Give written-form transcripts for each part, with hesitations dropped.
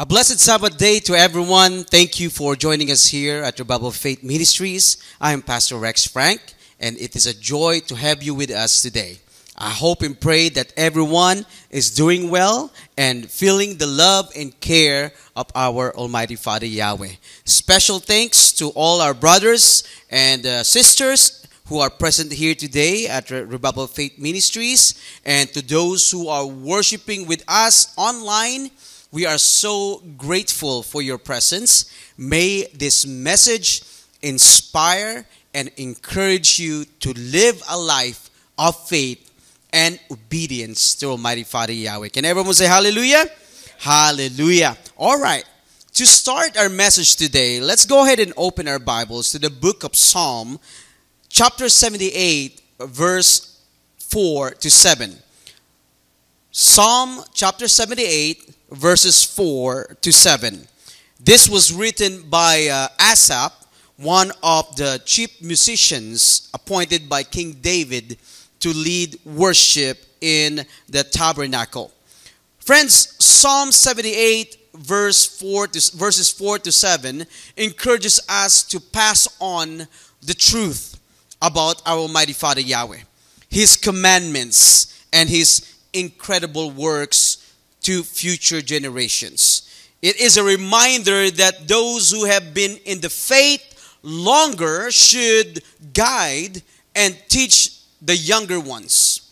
Blessed Sabbath day to everyone. Thank you for joining us here at Revival Faith Ministries. I am Pastor Rex Frank, and it is a joy to have you with us today. I hope and pray that everyone is doing well and feeling the love and care of our Almighty Father Yahweh. Special thanks to all our brothers and sisters who are present here today at Revival Faith Ministries, and to those who are worshiping with us online. We are so grateful for your presence. May this message inspire and encourage you to live a life of faith and obedience to Almighty Father Yahweh. Can everyone say hallelujah? Hallelujah. All right. To start our message today, let's go ahead and open our Bibles to the book of Psalm, chapter 78, verse 4 to 7. Psalm chapter 78, verses 4 to 7. This was written by Asaph, one of the chief musicians appointed by King David to lead worship in the tabernacle. Friends, Psalm 78 verses 4 to 7 encourages us to pass on the truth about our Almighty Father Yahweh, His commandments, and His incredible works to future generations. It is a reminder that those who have been in the faith longer should guide and teach the younger ones,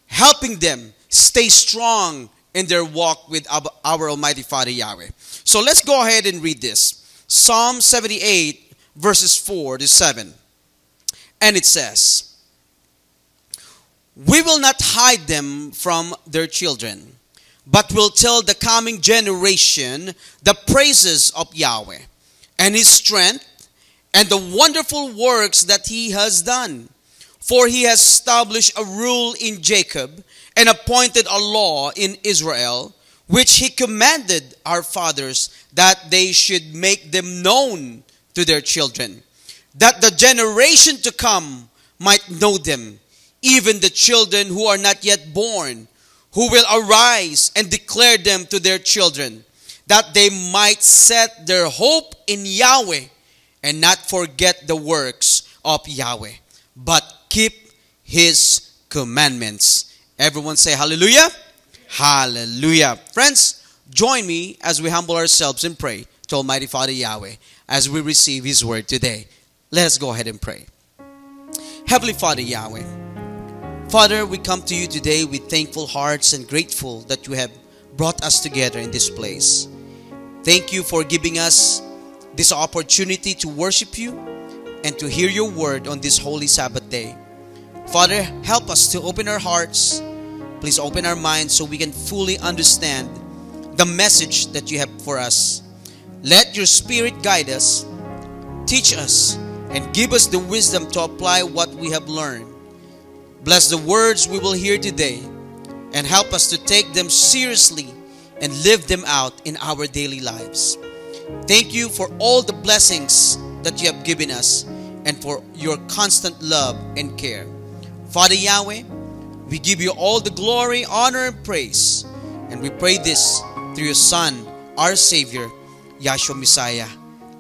helping them stay strong in their walk with our Almighty Father Yahweh. So let's go ahead and read this. Psalm 78 verses 4 to 7. And it says, "We will not hide them from their children, but will tell the coming generation the praises of Yahweh and His strength and the wonderful works that He has done. For He has established a rule in Jacob and appointed a law in Israel, which He commanded our fathers that they should make them known to their children, that the generation to come might know them, even the children who are not yet born, who will arise and declare them to their children, that they might set their hope in Yahweh and not forget the works of Yahweh, but keep His commandments." Everyone say hallelujah. Hallelujah. Friends, join me as we humble ourselves and pray to Almighty Father Yahweh as we receive His word today. Let us go ahead and pray. Heavenly Father Yahweh, Father, we come to you today with thankful hearts and grateful that you have brought us together in this place. Thank you for giving us this opportunity to worship you and to hear your word on this holy Sabbath day. Father, help us to open our hearts. Please open our minds so we can fully understand the message that you have for us. Let your Spirit guide us, teach us, and give us the wisdom to apply what we have learned. Bless the words we will hear today and help us to take them seriously and live them out in our daily lives. Thank you for all the blessings that you have given us and for your constant love and care. Father Yahweh, we give you all the glory, honor, and praise. And we pray this through your Son, our Savior, Yahshua Messiah.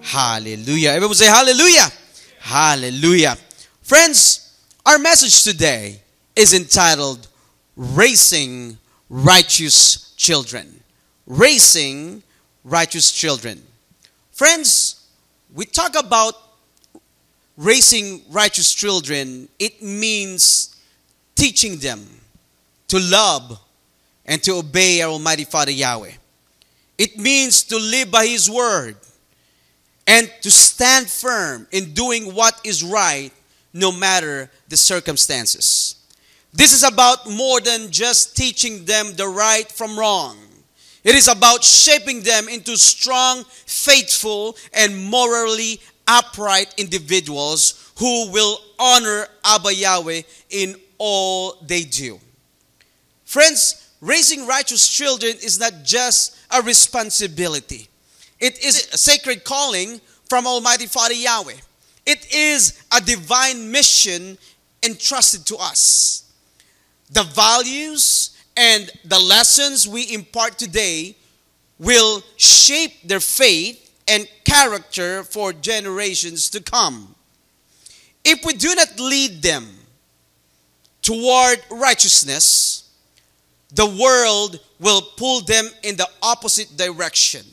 Hallelujah. Everyone say hallelujah. Hallelujah. Friends, our message today is entitled Raising Righteous Children. Raising Righteous Children. Friends, we talk about raising righteous children. It means teaching them to love and to obey our Almighty Father Yahweh. It means to live by His word and to stand firm in doing what is right no matter the circumstances. This is about more than just teaching them the right from wrong. It is about shaping them into strong, faithful, and morally upright individuals who will honor Abba Yahweh in all they do. Friends, raising righteous children is not just a responsibility. It is a sacred calling from Almighty Father Yahweh. It is a divine mission entrusted to us. The values and the lessons we impart today will shape their faith and character for generations to come. If we do not lead them toward righteousness, the world will pull them in the opposite direction.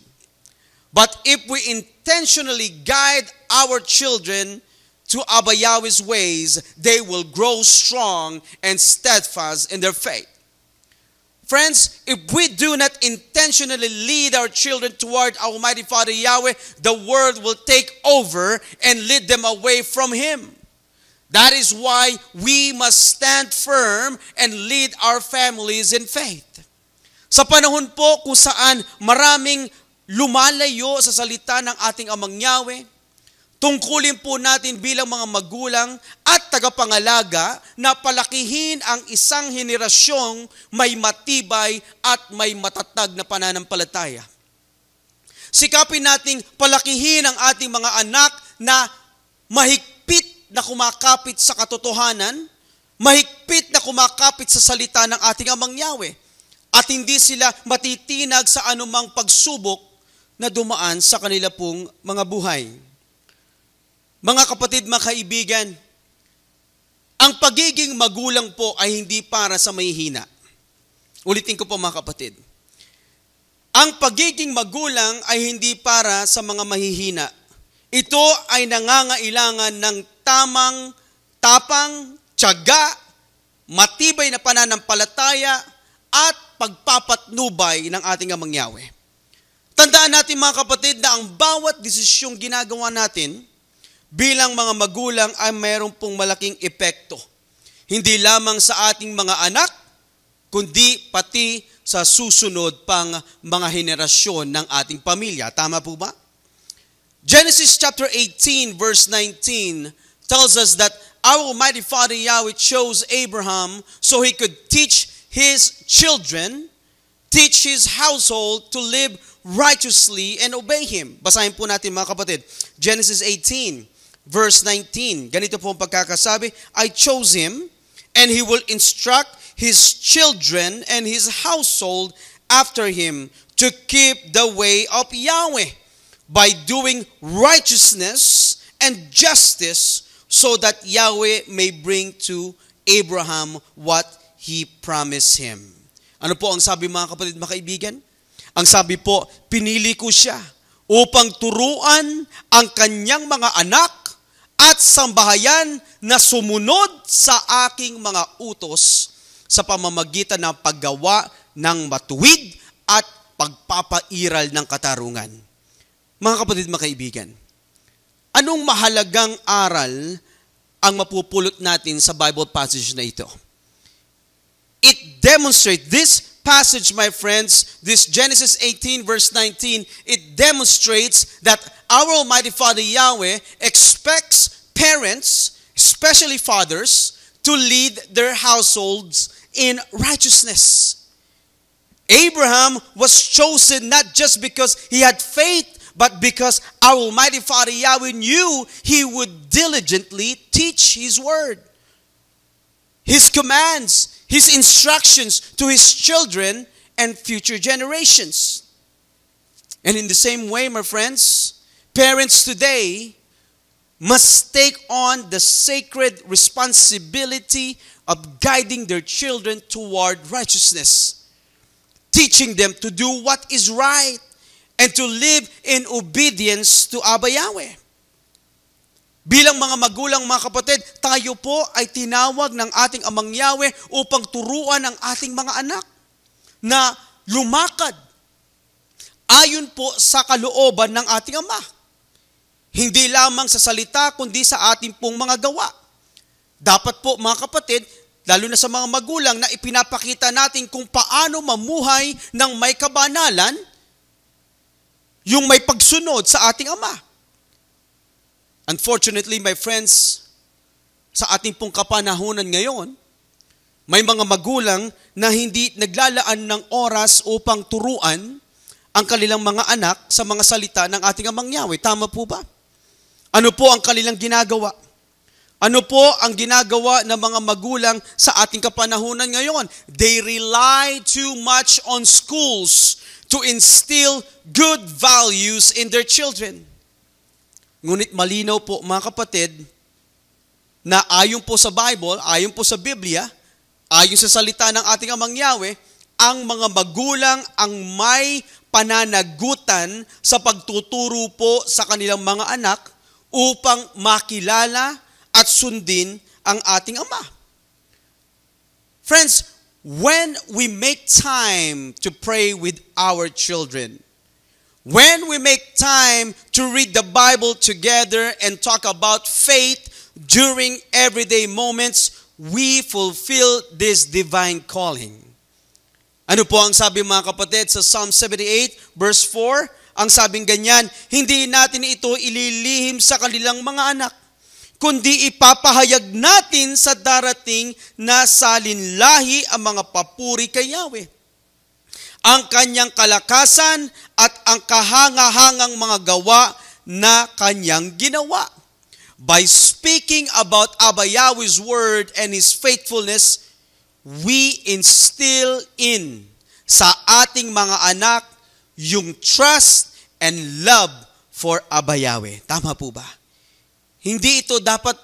But if we intentionally guide our children to Abba Yahweh's ways, they will grow strong and steadfast in their faith. Friends, if we do not intentionally lead our children toward Almighty Father Yahweh, the world will take over and lead them away from Him. That is why we must stand firm and lead our families in faith. Sa panahon po kung saan maraming lumalayo sa salita ng ating Amang Yahweh, tungkulin po natin bilang mga magulang at tagapangalaga na palakihin ang isang henerasyong may matibay at may matatag na pananampalataya. Sikapin nating palakihin ang ating mga anak na mahigpit na kumakapit sa katotohanan, mahigpit na kumakapit sa salita ng ating Amang Yahweh, at hindi sila matitinag sa anumang pagsubok na dumaan sa kanila pong mga buhay. Mga kapatid, mga kaibigan, ang pagiging magulang po ay hindi para sa mahihina. Ulitin ko po mga kapatid. Ang pagiging magulang ay hindi para sa mga mahihina. Ito ay nangangailangan ng tamang, tapang, tiyaga, matibay na pananampalataya at pagpapatnubay ng ating Amang Yahweh. Tandaan natin mga kapatid na ang bawat desisyong ginagawa natin bilang mga magulang ay mayroon pong malaking epekto. Hindi lamang sa ating mga anak, kundi pati sa susunod pang mga henerasyon ng ating pamilya. Tama po ba? Genesis chapter 18 verse 19 tells us that our Almighty Father Yahweh chose Abraham so he could teach his children, teach his household to live righteously and obey Him. Basahin po natin mga kapatid. Genesis 18 verse 19. Ganito po ang pagkakasabi, I chose him, and he will instruct his children and his household after him to keep the way of Yahweh by doing righteousness and justice so that Yahweh may bring to Abraham what he promised him. Ano po ang sabi mga kapatid, mga kaibigan? Ang sabi po, pinili ko siya upang turuan ang kanyang mga anak at sambahayan na sumunod sa aking mga utos sa pamamagitan ng paggawa ng matuwid at pagpapairal ng katarungan. Mga kapatid, mga kaibigan, anong mahalagang aral ang mapupulot natin sa Bible passage na ito? It demonstrates, this passage, my friends, this Genesis 18 verse 19, it demonstrates that our Almighty Father Yahweh expects parents, especially fathers, to lead their households in righteousness. Abraham was chosen not just because he had faith, but because our Almighty Father Yahweh knew he would diligently teach His word, His commands, His instructions to His children and future generations. And in the same way, my friends, parents today must take on the sacred responsibility of guiding their children toward righteousness, teaching them to do what is right and to live in obedience to Abba Yahweh. Bilang mga magulang, mga kapatid, tayo po ay tinawag ng ating Amang Yahweh upang turuan ang ating mga anak na lumakad ayon po sa kalooban ng ating Ama. Hindi lamang sa salita, kundi sa ating pong mga gawa. Dapat po, mga kapatid, lalo na sa mga magulang, na ipinapakita natin kung paano mamuhay ng may kabanalan, yung may pagsunod sa ating Ama. Unfortunately, my friends, sa ating pong kapanahunan ngayon, may mga magulang na hindi naglalaan ng oras upang turuan ang kanilang mga anak sa mga salita ng ating Amang Yahweh. Tama po ba? Ano po ang kanilang ginagawa? Ano po ang ginagawa ng mga magulang sa ating kapanahunan ngayon? They rely too much on schools to instill good values in their children. Ngunit malinaw po mga kapatid na ayon po sa Bible, ayon po sa Biblia, ayon sa salita ng ating Amang Yahweh, ang mga magulang ang may pananagutan sa pagtuturo po sa kanilang mga anak upang makilala at sundin ang ating Ama. Friends, when we make time to pray with our children, when we make time to read the Bible together and talk about faith during everyday moments, we fulfill this divine calling. Ano po ang sabi mga kapatid sa Psalm 78 verse 4? Ang sabing ganyan, hindi natin ito ililihim sa kanilang mga anak, kundi ipapahayag natin sa darating na salinlahi ang mga papuri kay Yahweh. Ang kanyang kalakasan at ang kahangahangang mga gawa na kanyang ginawa. By speaking about Abba Yahweh's word and His faithfulness, we instill in sa ating mga anak yung trust and love for Abba Yahweh. Tama po ba? Hindi ito dapat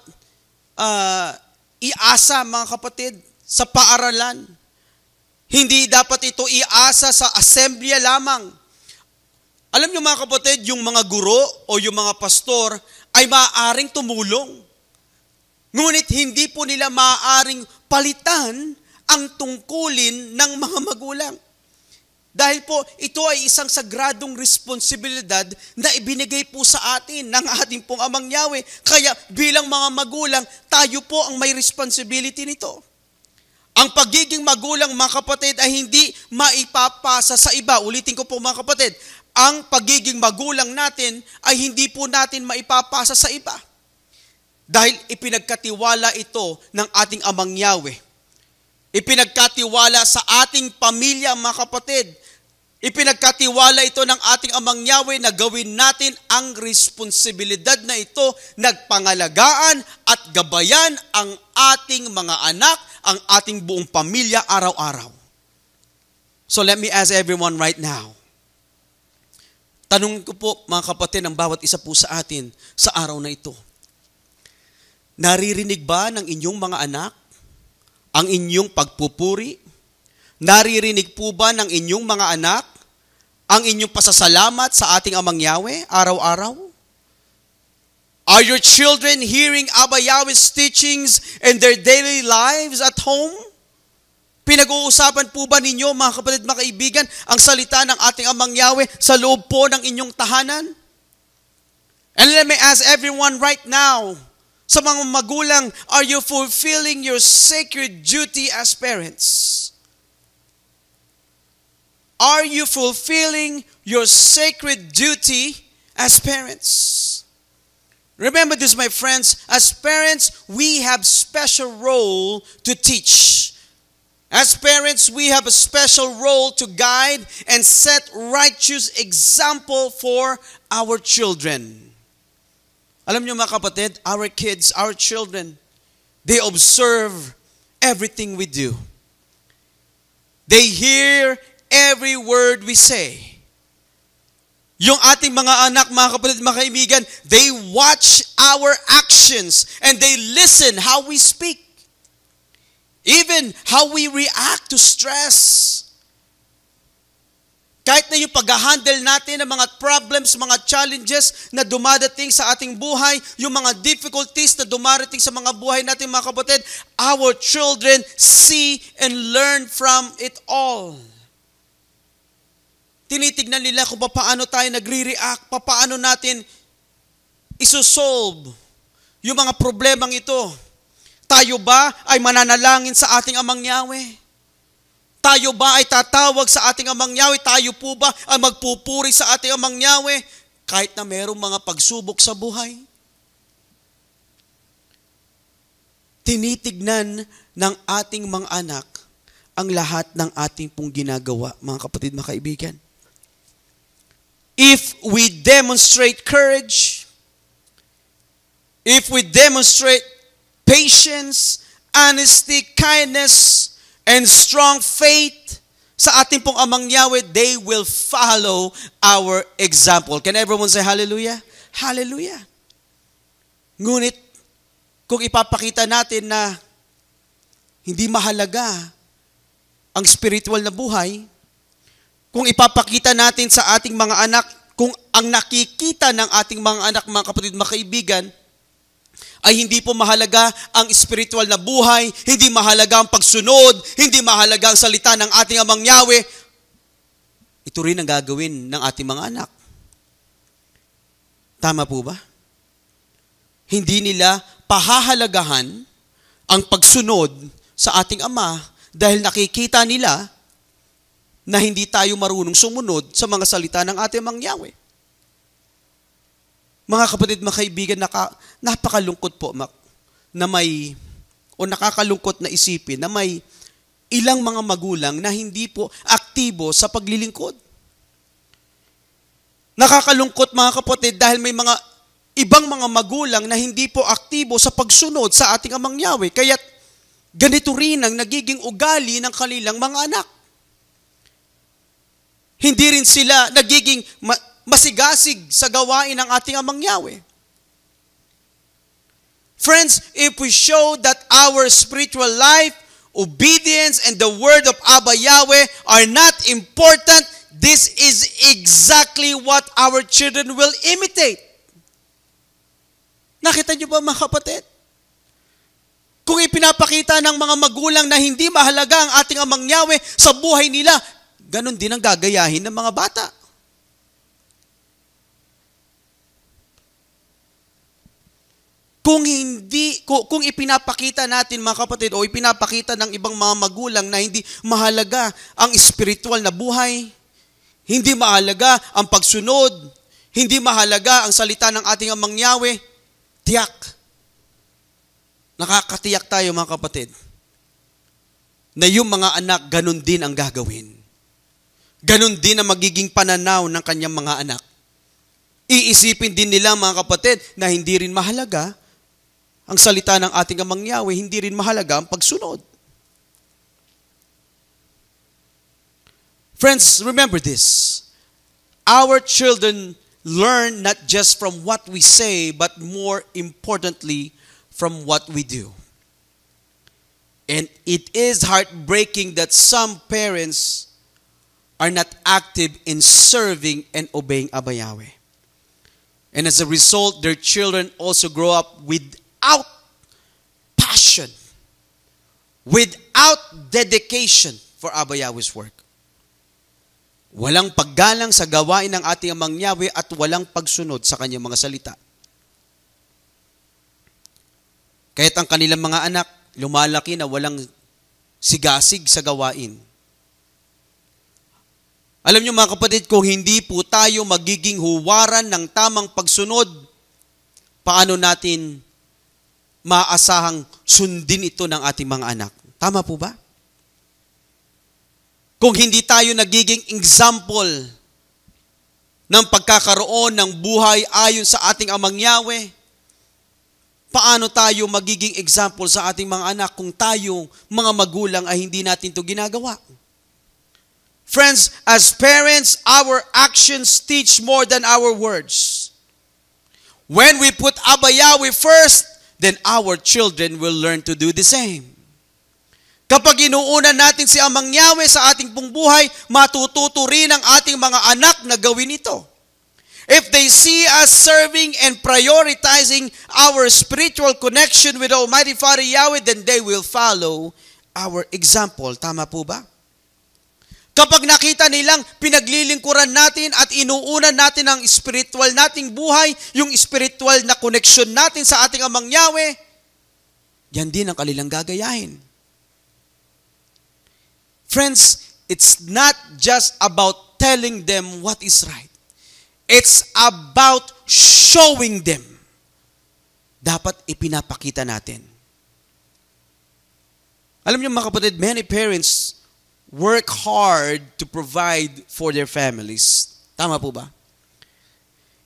iasa mga kapatid sa paaralan. Hindi dapat ito iasa sa assembly lamang. Alam niyo mga kapatid, yung mga guro o yung mga pastor ay maaaring tumulong. Ngunit hindi po nila maaaring palitan ang tungkulin ng mga magulang. Dahil po, ito ay isang sagradong responsibilidad na ibinigay po sa atin ng ating pong Amang Yahweh. Kaya bilang mga magulang, tayo po ang may responsibility nito. Ang pagiging magulang mga kapatid ay hindi maipapasa sa iba. Ulitin ko po mga kapatid, ang pagiging magulang natin ay hindi po natin maipapasa sa iba. Dahil ipinagkatiwala ito ng ating Amang Yahweh. Ipinagkatiwala sa ating pamilya mga kapatid. Ipinagkatiwala ito ng ating Amang Yahweh na gawin natin ang responsibilidad na ito, nagpangalagaan at gabayan ang ating mga anak, ang ating buong pamilya araw-araw. So let me ask everyone right now. Tanong ko po mga kapatid ng bawat isa po sa atin sa araw na ito. Naririnig ba ng inyong mga anak ang inyong pagpupuri? Naririnig po ba ng inyong mga anak ang inyong pasasalamat sa ating Amang Yahweh araw-araw? Are your children hearing Abba Yahweh's teachings in their daily lives at home? Pinag-uusapan po ba ninyo mga kapatid, mga kaibigan, ang salita ng ating Amang Yahweh sa loob po ng inyong tahanan? And let me ask everyone right now, sa mga magulang, are you fulfilling your sacred duty as parents? Are you fulfilling your sacred duty as parents? Remember this, my friends, as parents, we have special role to teach. As parents, we have a special role to guide and set righteous example for our children. Alam niyo mga kapatid, our kids, our children, they observe everything we do. They hear every word we say. Yung ating mga anak, mga kapatid, mga kaibigan, they watch our actions and they listen how we speak. Even how we react to stress. Kahit na yung pag-handle natin ng mga problems, mga challenges na dumadating sa ating buhay, yung mga difficulties na dumarating sa mga buhay natin, mga kapatid, our children see and learn from it all. Tinitignan nila kung paano tayo nagre-react, paano natin isosolve yung mga problemang ito. Tayo ba ay mananalangin sa ating Amang Yahweh? Tayo ba ay tatawag sa ating Amang Yahweh? Tayo po ba ay magpupuri sa ating Amang Yahweh kahit na mayroong mga pagsubok sa buhay? Tinitignan ng ating mga anak ang lahat ng ating pong ginagawa, mga kapatid, mga kaibigan. If we demonstrate courage, if we demonstrate patience, honesty, kindness, and strong faith sa ating pong Amang Yahweh, they will follow our example. Can everyone say hallelujah? Hallelujah. Ngunit, kung ipapakita natin na hindi mahalaga ang spiritual na buhay, kung ipapakita natin sa ating mga anak, kung ang nakikita ng ating mga anak, mga kapatid, mga kaibigan, ay hindi po mahalaga ang spiritual na buhay, hindi mahalaga ang pagsunod, hindi mahalaga ang salita ng ating Amang Yahweh, ito rin ang gagawin ng ating mga anak. Tama po ba? Hindi nila pahahalagahan ang pagsunod sa ating Ama dahil nakikita nila na hindi tayo marunong sumunod sa mga salita ng ating Amang Yahweh. Mga kapatid, mga kaibigan, napakalungkot po na nakakalungkot na isipin na may ilang mga magulang na hindi po aktibo sa paglilingkod. Nakakalungkot mga kapatid dahil may mga ibang mga magulang na hindi po aktibo sa pagsunod sa ating Amang Yahweh. Kaya ganito rin ang nagiging ugali ng kanilang mga anak. Hindi rin sila nagiging masigasig sa gawain ng ating Amang Yahweh. Friends, if we show that our spiritual life, obedience, and the word of Abba Yahweh are not important, this is exactly what our children will imitate. Nakita niyo ba mga kapatid? Kung ipinapakita ng mga magulang na hindi mahalaga ang ating Amang Yahweh sa buhay nila, ganon din ang gagayahin ng mga bata. Kung ipinapakita natin mga kapatid o ipinapakita ng ibang mga magulang na hindi mahalaga ang spiritual na buhay, hindi mahalaga ang pagsunod, hindi mahalaga ang salita ng ating Amang Yahweh, tiyak. Nakakatiyak tayo mga kapatid na yung mga anak ganun din ang gagawin. Ganun din ang magiging pananaw ng kanyang mga anak. Iisipin din nila mga kapatid na hindi rin mahalaga ang salita ng ating Amang Yahweh, hindi rin mahalaga ang pagsunod. Friends, remember this. Our children learn not just from what we say, but more importantly, from what we do. And it is heartbreaking that some parents are not active in serving and obeying Abba Yahweh. And as a result, their children also grow up without passion, without dedication for Abba Yahweh's work. Walang paggalang sa gawain ng ating Amang Yahweh at walang pagsunod sa kanyang mga salita. Kahit ang kanilang mga anak, lumalaki na walang sigasig sa gawain. Alam niyo mga kapatid, kung hindi po tayo magiging huwaran ng tamang pagsunod, paano natin maaasahang sundin ito ng ating mga anak? Tama po ba? Kung hindi tayo nagiging example ng pagkakaroon ng buhay ayon sa ating Amang Yahweh, paano tayo magiging example sa ating mga anak kung tayo, mga magulang, ay hindi natin ito ginagawa? Friends, as parents, our actions teach more than our words. When we put Abba Yahweh first, then our children will learn to do the same. Kapag inuunan natin si Amang Yahweh sa ating pong buhay, matututo rin ang ating mga anak na gawin ito. If they see us serving and prioritizing our spiritual connection with Almighty Father Yahweh, then they will follow our example. Tama po ba? Kapag nakita nilang pinaglilingkuran natin at inuunan natin ang spiritual nating buhay, yung spiritual na connection natin sa ating Amang Yahweh, yan din ang kanilang gagayahin. Friends, it's not just about telling them what is right. It's about showing them. Dapat ipinapakita natin. Alam niyo mga kapatid, many parents work hard to provide for their families. Tama po ba?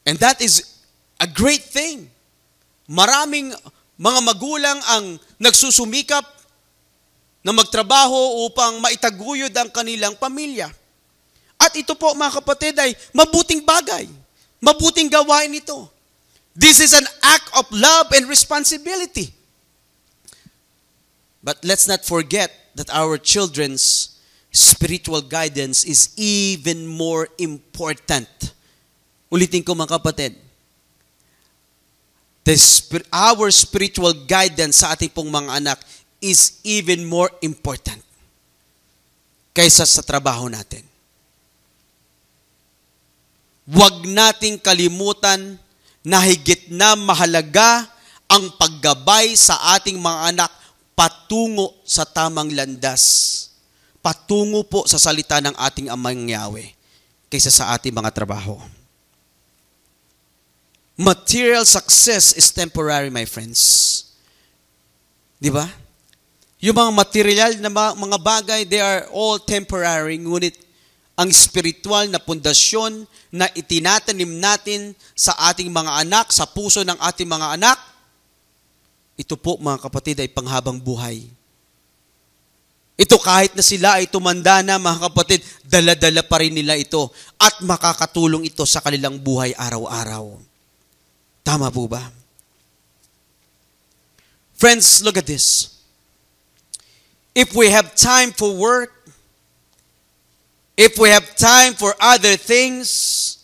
And that is a great thing. Maraming mga magulang ang nagsusumikap na magtrabaho upang maitaguyod ang kanilang pamilya. At ito po mga kapatid ay mabuting bagay. Mabuting gawain ito. This is an act of love and responsibility. But let's not forget that our children's spiritual guidance is even more important. Ulitin ko mga kapatid. Our spiritual guidance sa ating pong mga anak is even more important kaysa sa trabaho natin. Huwag nating kalimutan na higit na mahalaga ang paggabay sa ating mga anak patungo sa tamang landas. Patungo po sa salita ng ating Amang Yahweh kaysa sa ating mga trabaho. Material success is temporary, my friends. Di ba? Yung mga material na mga bagay, they are all temporary. Ngunit ang spiritual na pundasyon na itinatanim natin sa ating mga anak, sa puso ng ating mga anak, ito po mga kapatid ay panghabang buhay. Ito kahit na sila ay tumanda na mga kapatid, dala-dala pa rin nila ito at makakatulong ito sa kanilang buhay araw-araw. Tama po ba? Friends, look at this. If we have time for work, if we have time for other things,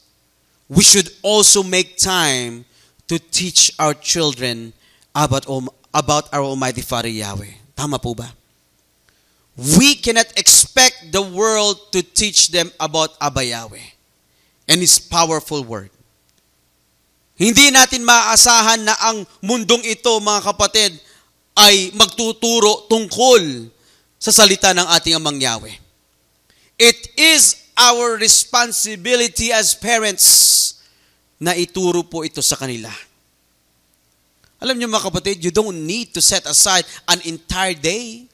we should also make time to teach our children about our Almighty Father Yahweh. Tama po ba? We cannot expect the world to teach them about Abba Yahweh and His powerful word. Hindi natin maaasahan na ang mundong ito, mga kapatid, ay magtuturo tungkol sa salita ng ating Amang Yahweh. It is our responsibility as parents na ituro po ito sa kanila. Alam niyo mga kapatid, you don't need to set aside an entire day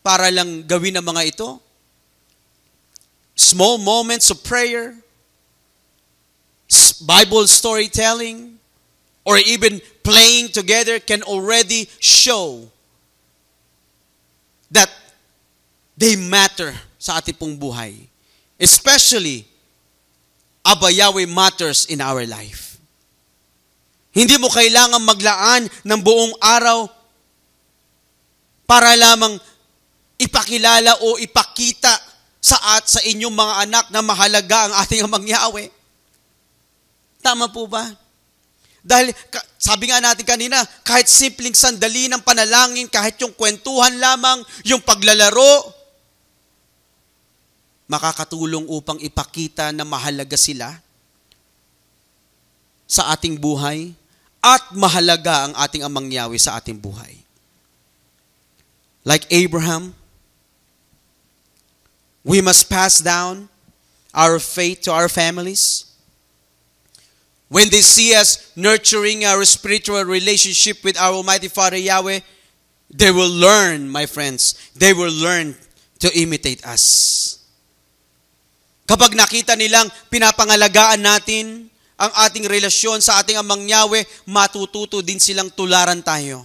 para lang gawin ang mga ito. Small moments of prayer, Bible storytelling, or even playing together can already show that they matter sa ating pong buhay. Especially, Abba Yahweh matters in our life. Hindi mo kailangan maglaan ng buong araw para lamang ipakilala o ipakita sa inyong mga anak na mahalaga ang ating Amang Yahweh. Tama po ba? Dahil sabi nga natin kanina, kahit simpleng sandali ng panalangin, kahit yung kwentuhan lamang, yung paglalaro, makakatulong upang ipakita na mahalaga sila sa ating buhay at mahalaga ang ating Amang Yahweh sa ating buhay. Like Abraham, we must pass down our faith to our families. When they see us nurturing our spiritual relationship with our Almighty Father Yahweh, they will learn, my friends, they will learn to imitate us. Kapag nakita nilang pinapangalagaan natin ang ating relasyon sa ating Amang Yahweh, matututo din silang tularan tayo.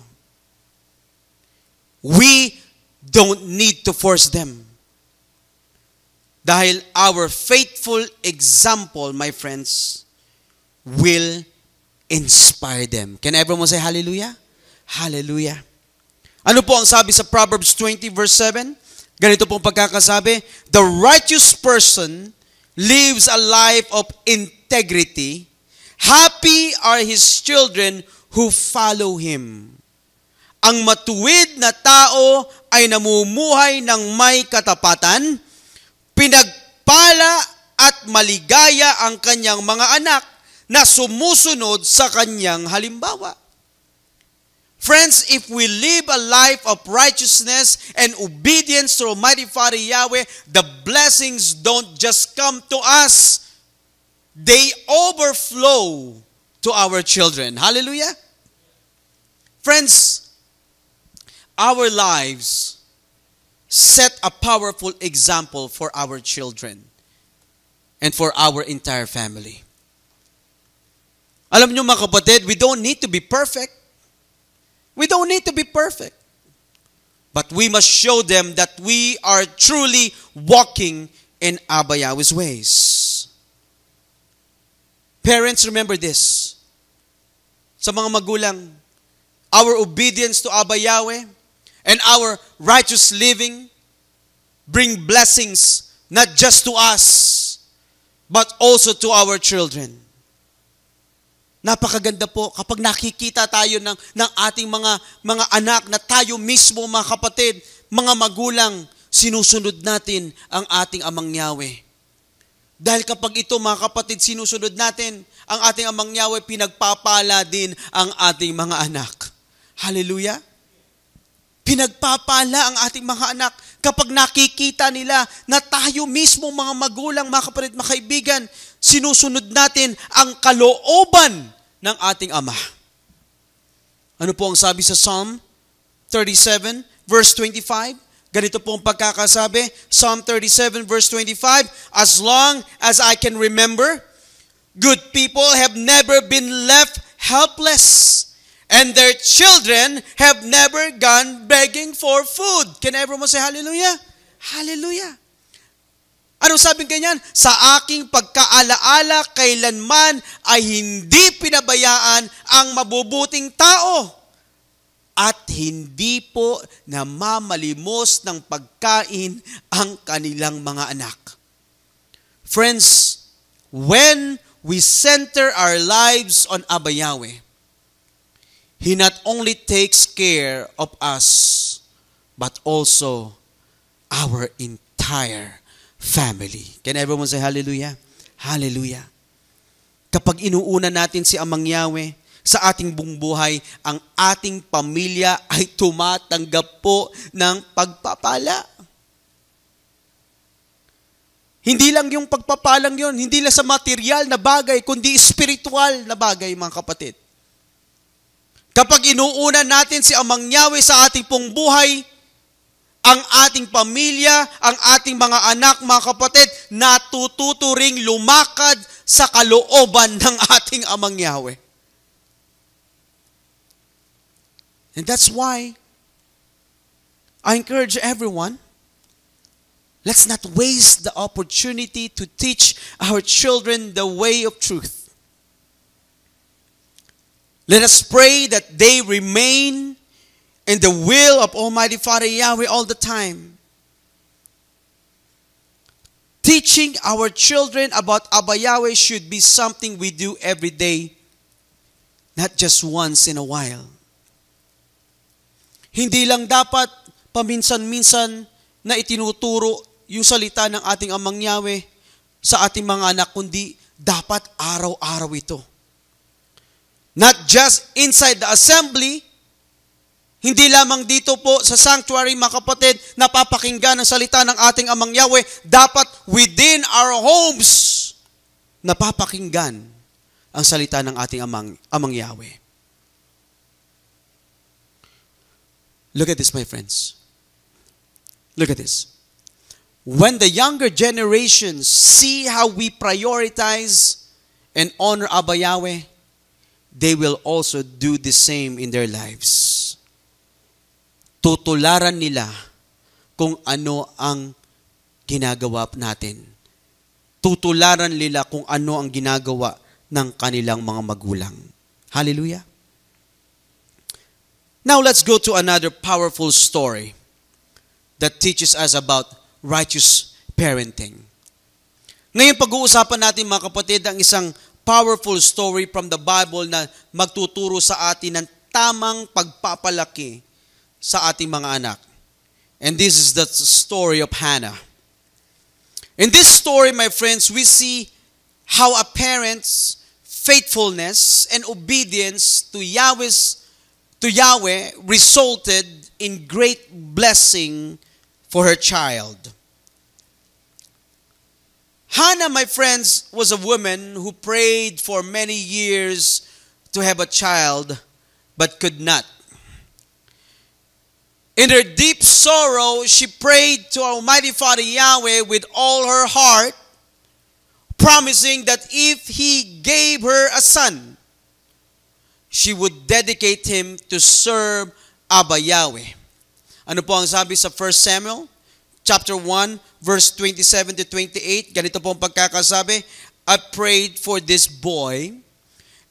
We don't need to force them. Dahil our faithful example, my friends, will inspire them. Can everyone say hallelujah? Hallelujah. Ano po ang sabi sa Proverbs 20 verse 7? Ganito pong pagkakasabi, the righteous person lives a life of integrity. Happy are his children who follow him. Ang matuwid na tao ay namumuhay ng may katapatan, pinagpala at maligaya ang kanyang mga anak na sumusunod sa kanyang halimbawa. Friends, if we live a life of righteousness and obedience to Almighty Father Yahweh, the blessings don't just come to us, they overflow to our children. Hallelujah! Friends, our lives set a powerful example for our children and for our entire family. Alam nyo mga kapatid, we don't need to be perfect. We don't need to be perfect. But we must show them that we are truly walking in Abba Yahweh's ways. Parents, remember this. Sa mga magulang, our obedience to Abba Yahweh and our righteous living bring blessings not just to us, but also to our children. Napakaganda po kapag nakikita tayo ng ating mga anak na tayo mismo, mga kapatid, mga magulang, sinusunod natin ang ating Amang Yahweh. Dahil kapag ito, mga kapatid, sinusunod natin ang ating Amang Yahweh, pinagpapala din ang ating mga anak. Hallelujah! Pinagpapala ang ating mga anak kapag nakikita nila na tayo mismo, mga magulang, mga kapatid, mga kaibigan, sinusunod natin ang kalooban ng ating Ama. Ano po ang sabi sa Psalm 37, verse 25? Ganito po ang pagkakasabi, Psalm 37, verse 25, as long as I can remember, good people have never been left helpless, and their children have never gone begging for food. Can everyone say hallelujah? Hallelujah. Anong sabing ganyan? Sa aking pagkaalaala, kailanman ay hindi pinabayaan ang mabubuting tao at hindi po namamalimos ng pagkain ang kanilang mga anak. Friends, when we center our lives on Abba Yahweh, He not only takes care of us, but also our entire family. Can everyone say hallelujah? Hallelujah. Kapag inuuna natin si Amang Yahweh sa ating buong buhay, ang ating pamilya ay tumatanggap po ng pagpapala. Hindi lang yung pagpapalang yun, hindi lang sa material na bagay, kundi spiritual na bagay, mga kapatid. Kapag inuuna natin si Amang Yahweh sa ating pong buhay, ang ating pamilya, ang ating mga anak, mga kapatid, natututo ring lumakad sa kalooban ng ating Amang Yahweh. And that's why I encourage everyone, let's not waste the opportunity to teach our children the way of truth. Let us pray that they remain in the will of Almighty Father Yahweh all the time. Teaching our children about Abba Yahweh should be something we do every day, not just once in a while. Hindi lang dapat paminsan-minsan na itinuturo yung salita ng ating Amang Yahweh sa ating mga anak, kundi dapat araw-araw ito. Not just inside the assembly, hindi lamang dito po sa sanctuary, mga kapatid, napapakinggan ang salita ng ating Amang Yahweh, dapat within our homes, napapakinggan ang salita ng ating Amang Yahweh. Look at this, my friends. Look at this. When the younger generations see how we prioritize and honor Abba Yahweh, they will also do the same in their lives. Tutularan nila kung ano ang ginagawa natin. Tutularan nila kung ano ang ginagawa ng kanilang mga magulang. Hallelujah. Now let's go to another powerful story that teaches us about righteous parenting. Ngayon pag-uusapan natin, mga kapatid, ang isang powerful story from the Bible na magtuturo sa atin ng tamang pagpapalaki sa ating mga anak. And this is the story of Hannah. In this story, my friends, we see how a parent's faithfulness and obedience to Yahweh resulted in great blessing for her child. Hannah, my friends, was a woman who prayed for many years to have a child, but could not. In her deep sorrow, she prayed to Almighty Father Yahweh with all her heart, promising that if He gave her a son, she would dedicate him to serve Abba Yahweh. Ano po ang sabi sa 1 Samuel chapter 1 verse 27 to 28? Ganito po ang pagkakasabi, I prayed for this boy,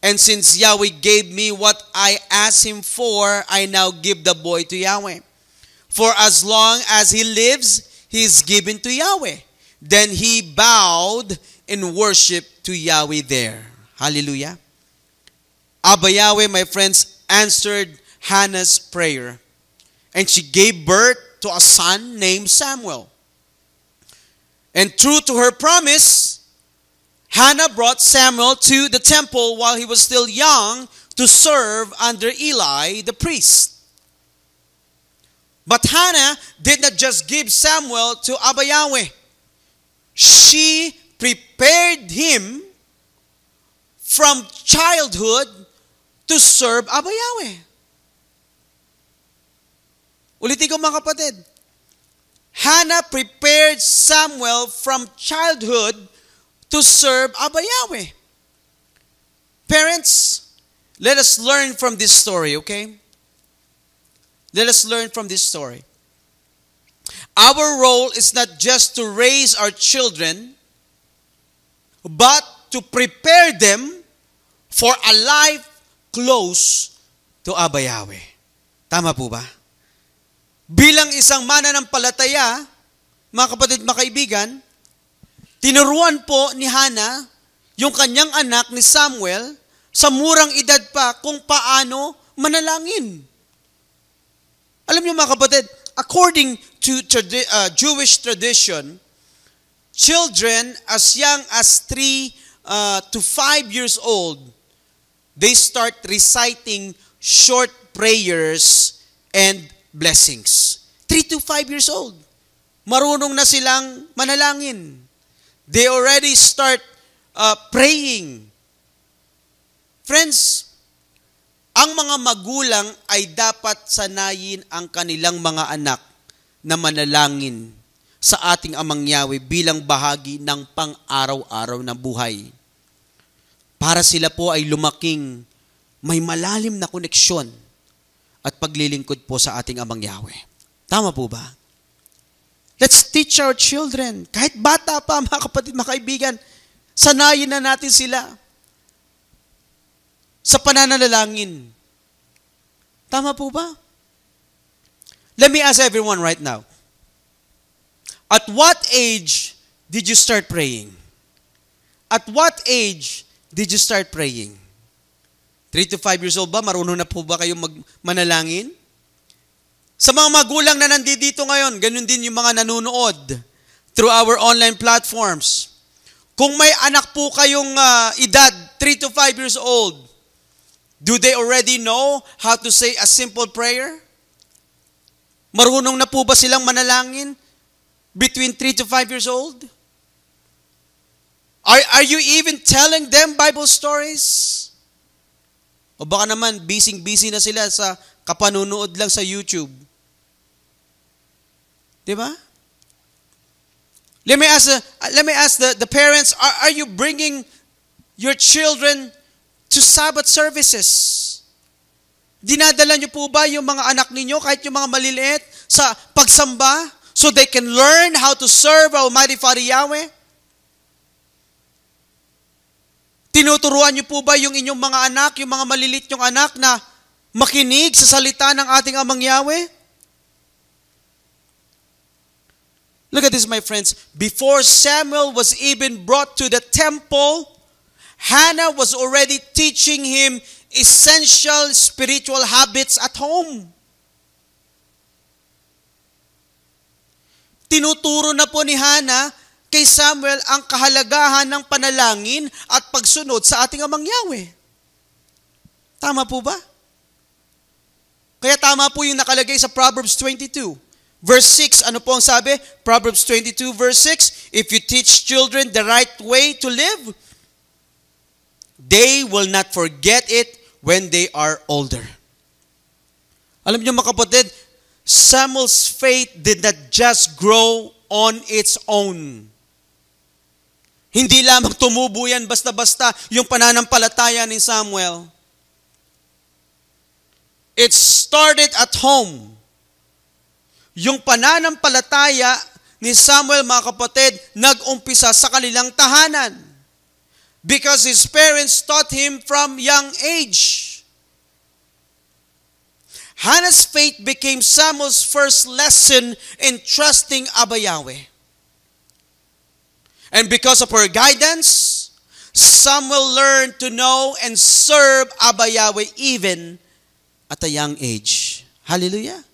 and since Yahweh gave me what I asked him for, I now give the boy to Yahweh. For as long as he lives, he is given to Yahweh. Then he bowed in worship to Yahweh there. Hallelujah. Abba Yahweh, my friends, answered Hannah's prayer, and she gave birth to a son named Samuel. And true to her promise, Hannah brought Samuel to the temple while he was still young to serve under Eli the priest. But Hannah did not just give Samuel to Abba Yahweh. She prepared him from childhood to serve Abba Yahweh. Ulitin ko mga kapatid. Hannah prepared Samuel from childhood to serve Abba Yahweh. Parents, let us learn from this story, okay? Let us learn from this story. Our role is not just to raise our children, but to prepare them for a life close to Abba Yahweh. Tama po ba? Bilang isang mananampalataya, mga kapatid, mga kaibigan, tinuruan po ni Hannah yung kanyang anak ni Samuel sa murang edad pa kung paano manalangin. Alam niyo mga kapatid, according to Jewish tradition, children as young as 3 to 5 years old, they start reciting short prayers and blessings. 3 to 5 years old. Marunong na silang manalangin. They already start praying. Friends, ang mga magulang ay dapat sanayin ang kanilang mga anak na manalangin sa ating Amang Yahweh bilang bahagi ng pang-araw-araw na buhay. Para sila po ay lumaking may malalim na koneksyon at paglilingkod po sa ating Amang Yahweh. Tama po ba? Let's teach our children. Kahit bata pa, mga kapatid, mga kaibigan, sanayin na natin sila sa pananalangin. Tama po ba? Let me ask everyone right now. At what age did you start praying? At what age did you start praying? 3 to 5 years old ba? Marunong na po ba kayong manalangin? Sa mga magulang na nandito ngayon, ganun din yung mga nanonood through our online platforms. Kung may anak po kayong edad, 3 to 5 years old, do they already know how to say a simple prayer? Marunong na po ba silang manalangin between 3 to 5 years old? Are you even telling them Bible stories? O baka naman, busy na sila sa kapanunood lang sa YouTube. Diba? Let me ask the parents, are you bringing your children to Sabbath services? Dinadala niyo po ba yung mga anak ninyo, kahit yung mga maliliit, sa pagsamba so they can learn how to serve Almighty Father Yahweh? Tinuturuan niyo po ba yung inyong mga anak, yung mga maliliit yung anak na makinig sa salita ng ating Amang Yahweh? Look at this, my friends. Before Samuel was even brought to the temple, Hannah was already teaching him essential spiritual habits at home. Tinuturo na po ni Hannah kay Samuel ang kahalagahan ng panalangin at pagsunod sa ating Amang Yahweh. Tama po ba? Kaya tama po yung nakalagay sa Proverbs 22. Verse 6, ano po ang sabi? Proverbs 22 verse 6, if you teach children the right way to live, they will not forget it when they are older. Alam niyo mga kapatid, Samuel's faith did not just grow on its own. Hindi lamang tumubo yan basta-basta yung pananampalataya ni Samuel. It started at home. Yung pananampalataya ni Samuel, mga kapatid, nag-umpisa sa kanilang tahanan. Because his parents taught him from young age. Hannah's faith became Samuel's first lesson in trusting Abba Yahweh. And because of her guidance, Samuel learned to know and serve Abba Yahweh even at a young age. Hallelujah.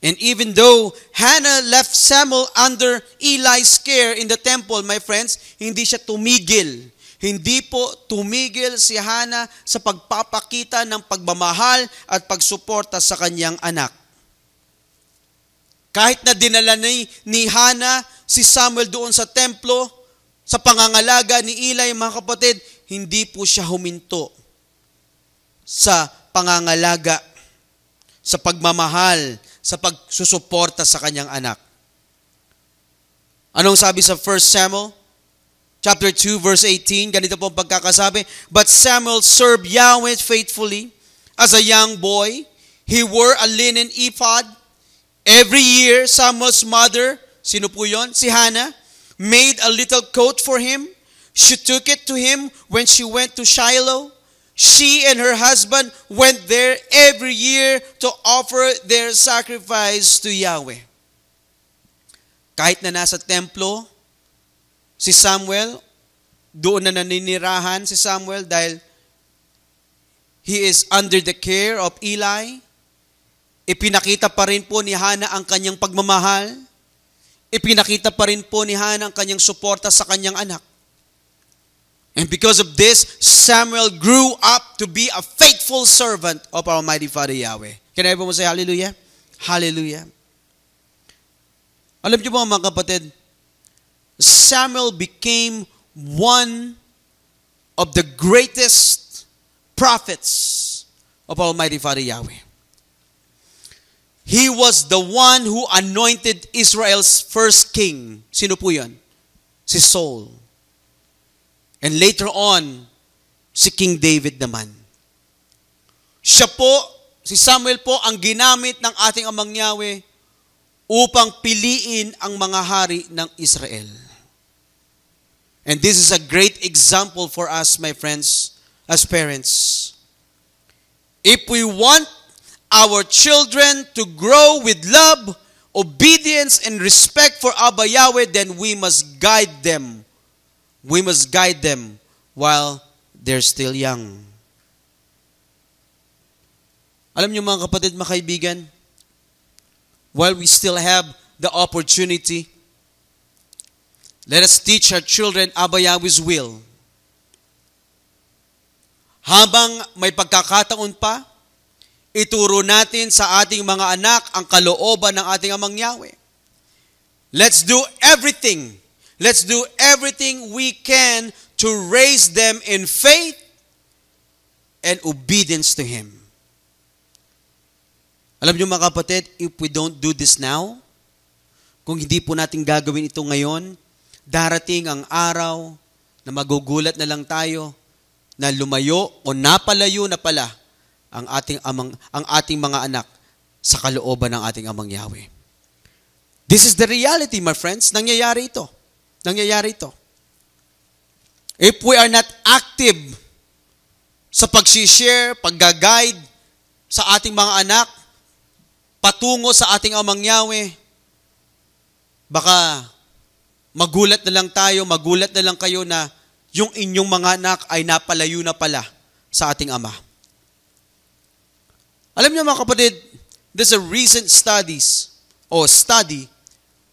And even though Hannah left Samuel under Eli's care in the temple, my friends, hindi siya tumigil. Hindi po tumigil si Hannah sa pagpapakita ng pagmamahal at pagsuporta sa kanyang anak. Kahit na dinala ni Hannah si Samuel doon sa templo, sa pangangalaga ni Eli, mga kapatid, hindi po siya huminto sa pangangalaga, sa pagmamahal, sa pagsusuporta sa kanyang anak. Anong sabi sa 1 Samuel? Chapter 2, verse 18, ganito po ang pagkakasabi, But Samuel served Yahweh faithfully. As a young boy, he wore a linen ephod. Every year, Samuel's mother, sino po yun? Si Hannah, made a little coat for him. She took it to him when she went to Shiloh. She and her husband went there every year to offer their sacrifice to Yahweh. Kahit na nasa templo, si Samuel, doon na naninirahan si Samuel dahil he is under the care of Eli. Ipinakita pa rin po ni Hannah ang kanyang pagmamahal. Ipinakita pa rin po ni Hannah ang kanyang suporta sa kanyang anak. And because of this, Samuel grew up to be a faithful servant of our Almighty Father Yahweh. Can everyone say hallelujah? Hallelujah. Alam niyo po mga kapatid, Samuel became one of the greatest prophets of Almighty Father Yahweh. He was the one who anointed Israel's first king. Sino po yan? Si Saul. And later on, si King David naman. Siya po, si Samuel po, ang ginamit ng ating Amang Yahweh upang piliin ang mga hari ng Israel. And this is a great example for us, my friends, as parents. If we want our children to grow with love, obedience, and respect for Abba Yahweh, then we must guide them. We must guide them while they're still young. Alam niyo mga kapatid, mga kaibigan, while we still have the opportunity, let us teach our children Abba Yahweh's will. Habang may pagkakataon pa, ituro natin sa ating mga anak ang kalooban ng ating Amang Yahweh. Let's do everything we can to raise them in faith and obedience to Him. Alam niyo mga kapatid, if we don't do this now, kung hindi po natin gagawin ito ngayon, darating ang araw na magugulat na lang tayo na lumayo o napalayo na pala ang ating mga anak sa kalooban ng ating Amang Yahweh. This is the reality, my friends. Nangyayari ito. If we are not active sa pag-share, pag-guide sa ating mga anak, patungo sa ating Amang Yahweh, baka magulat na lang kayo na yung inyong mga anak ay napalayo na pala sa ating Ama. Alam niyo mga kapatid, there's a recent study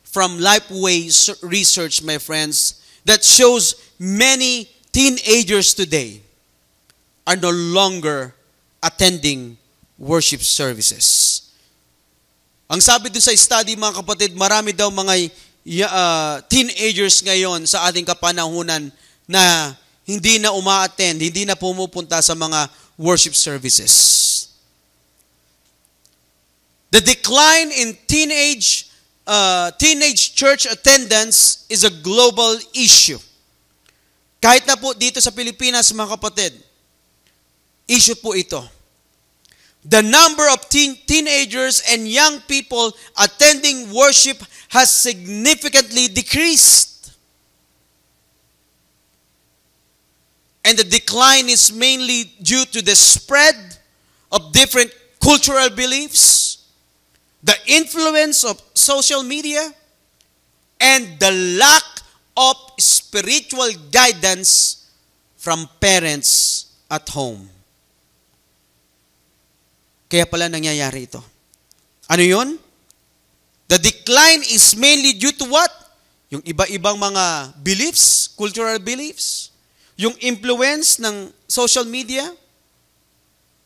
from Lifeway Research, my friends, that shows many teenagers today are no longer attending worship services. Ang sabi dun sa study, mga kapatid, marami daw mga teenagers ngayon sa ating kapanahunan na hindi na uma-attend, hindi na pumupunta sa mga worship services. The decline in teenage church attendance is a global issue. Kahit na po dito sa Pilipinas, mga kapatid, issue po ito. the number of teenagers and young people attending worship has significantly decreased. And the decline is mainly due to the spread of different cultural beliefs, the influence of social media, and the lack of spiritual guidance from parents at home. Kaya pala nangyayari ito. Ano yun? The decline is mainly due to what? Yung iba-ibang mga beliefs, cultural beliefs, yung influence ng social media,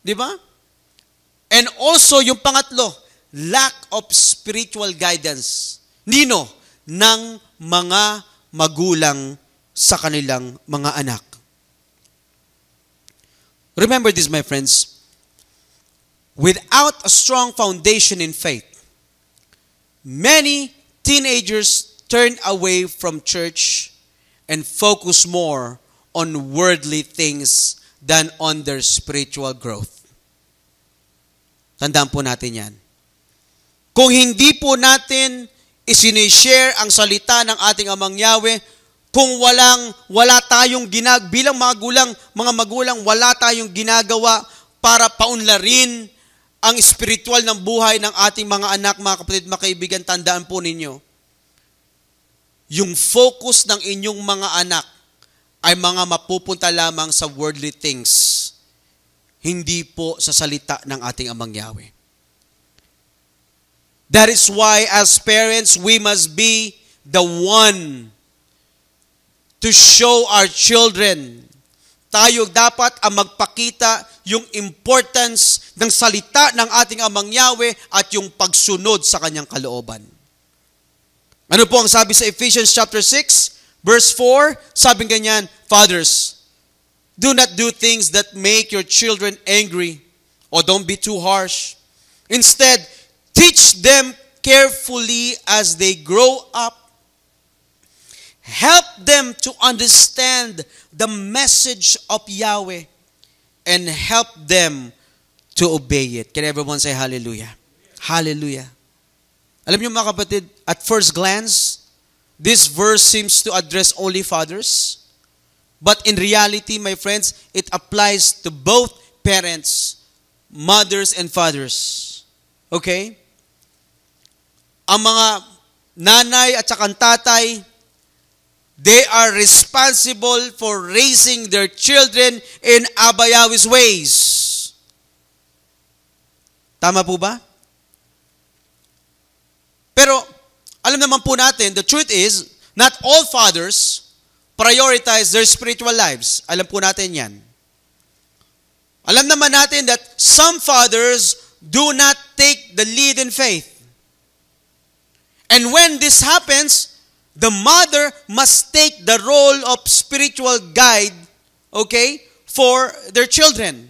di ba? And also, yung pangatlo, lack of spiritual guidance. Nino? Ng mga magulang sa kanilang mga anak. Remember this, my friends. Without a strong foundation in faith, many teenagers turn away from church and focus more on worldly things than on their spiritual growth. Tandaan po natin yan. Kung hindi po natin isinishare ang salita ng ating Amang Yahweh, kung wala tayong bilang mga magulang, wala tayong ginagawa para paunlarin ang spiritual ng buhay ng ating mga anak, mga kapatid, mga kaibigan, tandaan po ninyo, yung focus ng inyong mga anak ay mga mapupunta lamang sa worldly things, hindi po sa salita ng ating Amang Yahweh. That is why as parents, we must be the one to show our children. Tayo dapat ang magpakita yung importance ng salita ng ating Amang Yahweh at yung pagsunod sa kanyang kalooban. Ano po ang sabi sa Ephesians chapter 6, verse 4? Sabi ganyan, Fathers, do not do things that make your children angry, or don't be too harsh. Instead, teach them carefully as they grow up. Help them to understand the message of Yahweh and help them to obey it. Can everyone say hallelujah? Hallelujah. Alam niyo mga kapatid, at first glance, this verse seems to address only fathers. But in reality, my friends, it applies to both parents, mothers and fathers. Okay? Ang mga nanay at saka tatay, they are responsible for raising their children in Abba Yahweh's ways. Tama po ba? Pero, alam naman po natin, the truth is, not all fathers prioritize their spiritual lives. Alam po natin yan. Alam naman natin that some fathers do not take the lead in faith. And when this happens, the mother must take the role of spiritual guide, okay, for their children.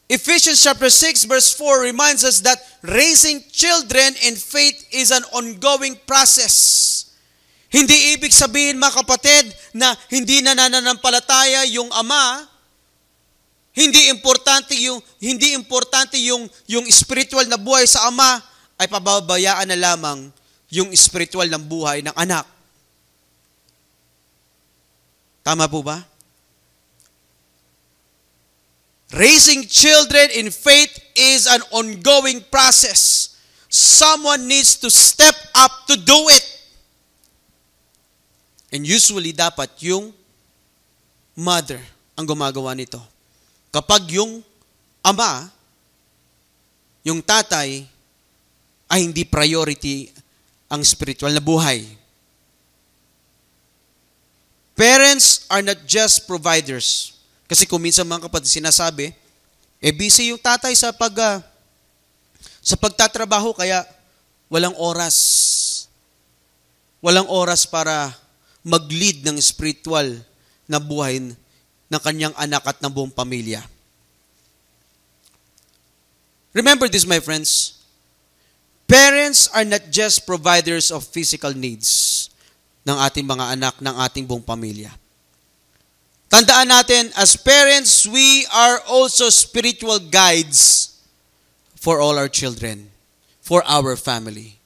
Ephesians chapter 6 verse 4 reminds us that raising children in faith is an ongoing process. Hindi ibig sabihin, mga kapatid, na hindi na nananampalataya yung ama. Hindi importante yung spiritual na buhay sa ama, ay pababayaan na lamang yung spiritual ng buhay ng anak. Tama po ba? Raising children in faith is an ongoing process. Someone needs to step up to do it. And usually, dapat yung mother ang gumagawa nito. Kapag yung ama, yung tatay, ay hindi priority ang spiritual na buhay. Parents are not just providers. Kasi kung minsan mga kapatid sinasabi, busy yung tatay sa pagtatrabaho kaya walang oras. Walang oras para mag-lead ng spiritual na buhay ng kanyang anak at ng buong pamilya. Remember this, my friends. Parents are not just providers of physical needs ng ating mga anak, ng ating buong pamilya. Tandaan natin, as parents, we are also spiritual guides for all our children, for our family.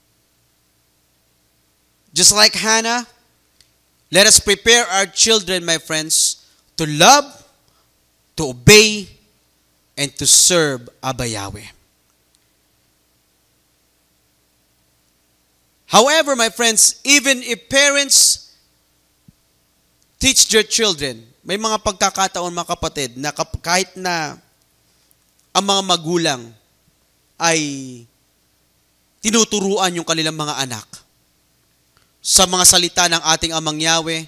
Just like Hannah, let us prepare our children, my friends, to love, to obey, and to serve Abba Yahweh. However, my friends, even if parents teach their children, may mga pagkakataon, mga kapatid, na kahit na ang mga magulang ay tinuturuan yung kanilang mga anak sa mga salita ng ating Amang Yahweh,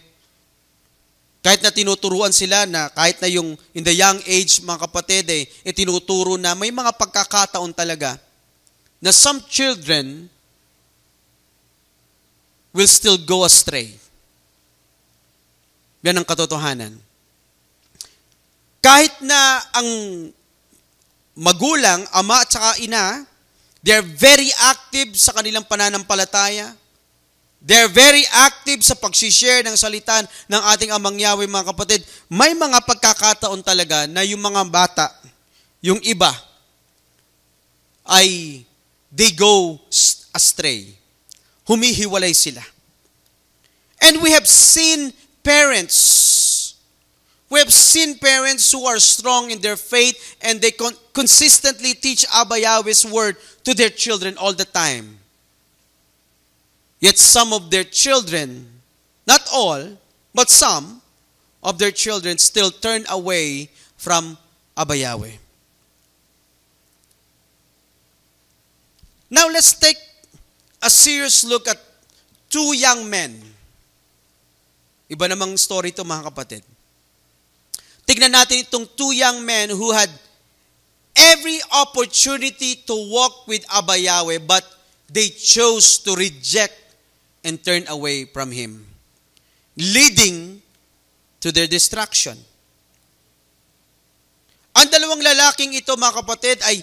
kahit na tinuturuan sila na kahit na yung in the young age, mga kapatid, tinuturo na may mga pagkakataon talaga na some children will still go astray. Yan ang katotohanan. Kahit na ang magulang, ama at saka ina, they're very active sa kanilang pananampalataya. They're very active sa pag-share ng salita ng ating Amang Yahweh, mga kapatid. May mga pagkakataon talaga na yung mga bata, yung iba, ay they go astray. Humihiwalay sila. And we have seen parents who are strong in their faith and they consistently teach Abba Yahweh's word to their children all the time. Yet some of their children, not all, but some of their children still turn away from Abba Yahweh. Now let's take a serious look at two young men. Iba namang story ito, mga kapatid. Tignan natin itong two young men who had every opportunity to walk with Abba Yahweh, but they chose to reject and turn away from Him, leading to their destruction. Ang dalawang lalaking ito, mga kapatid, ay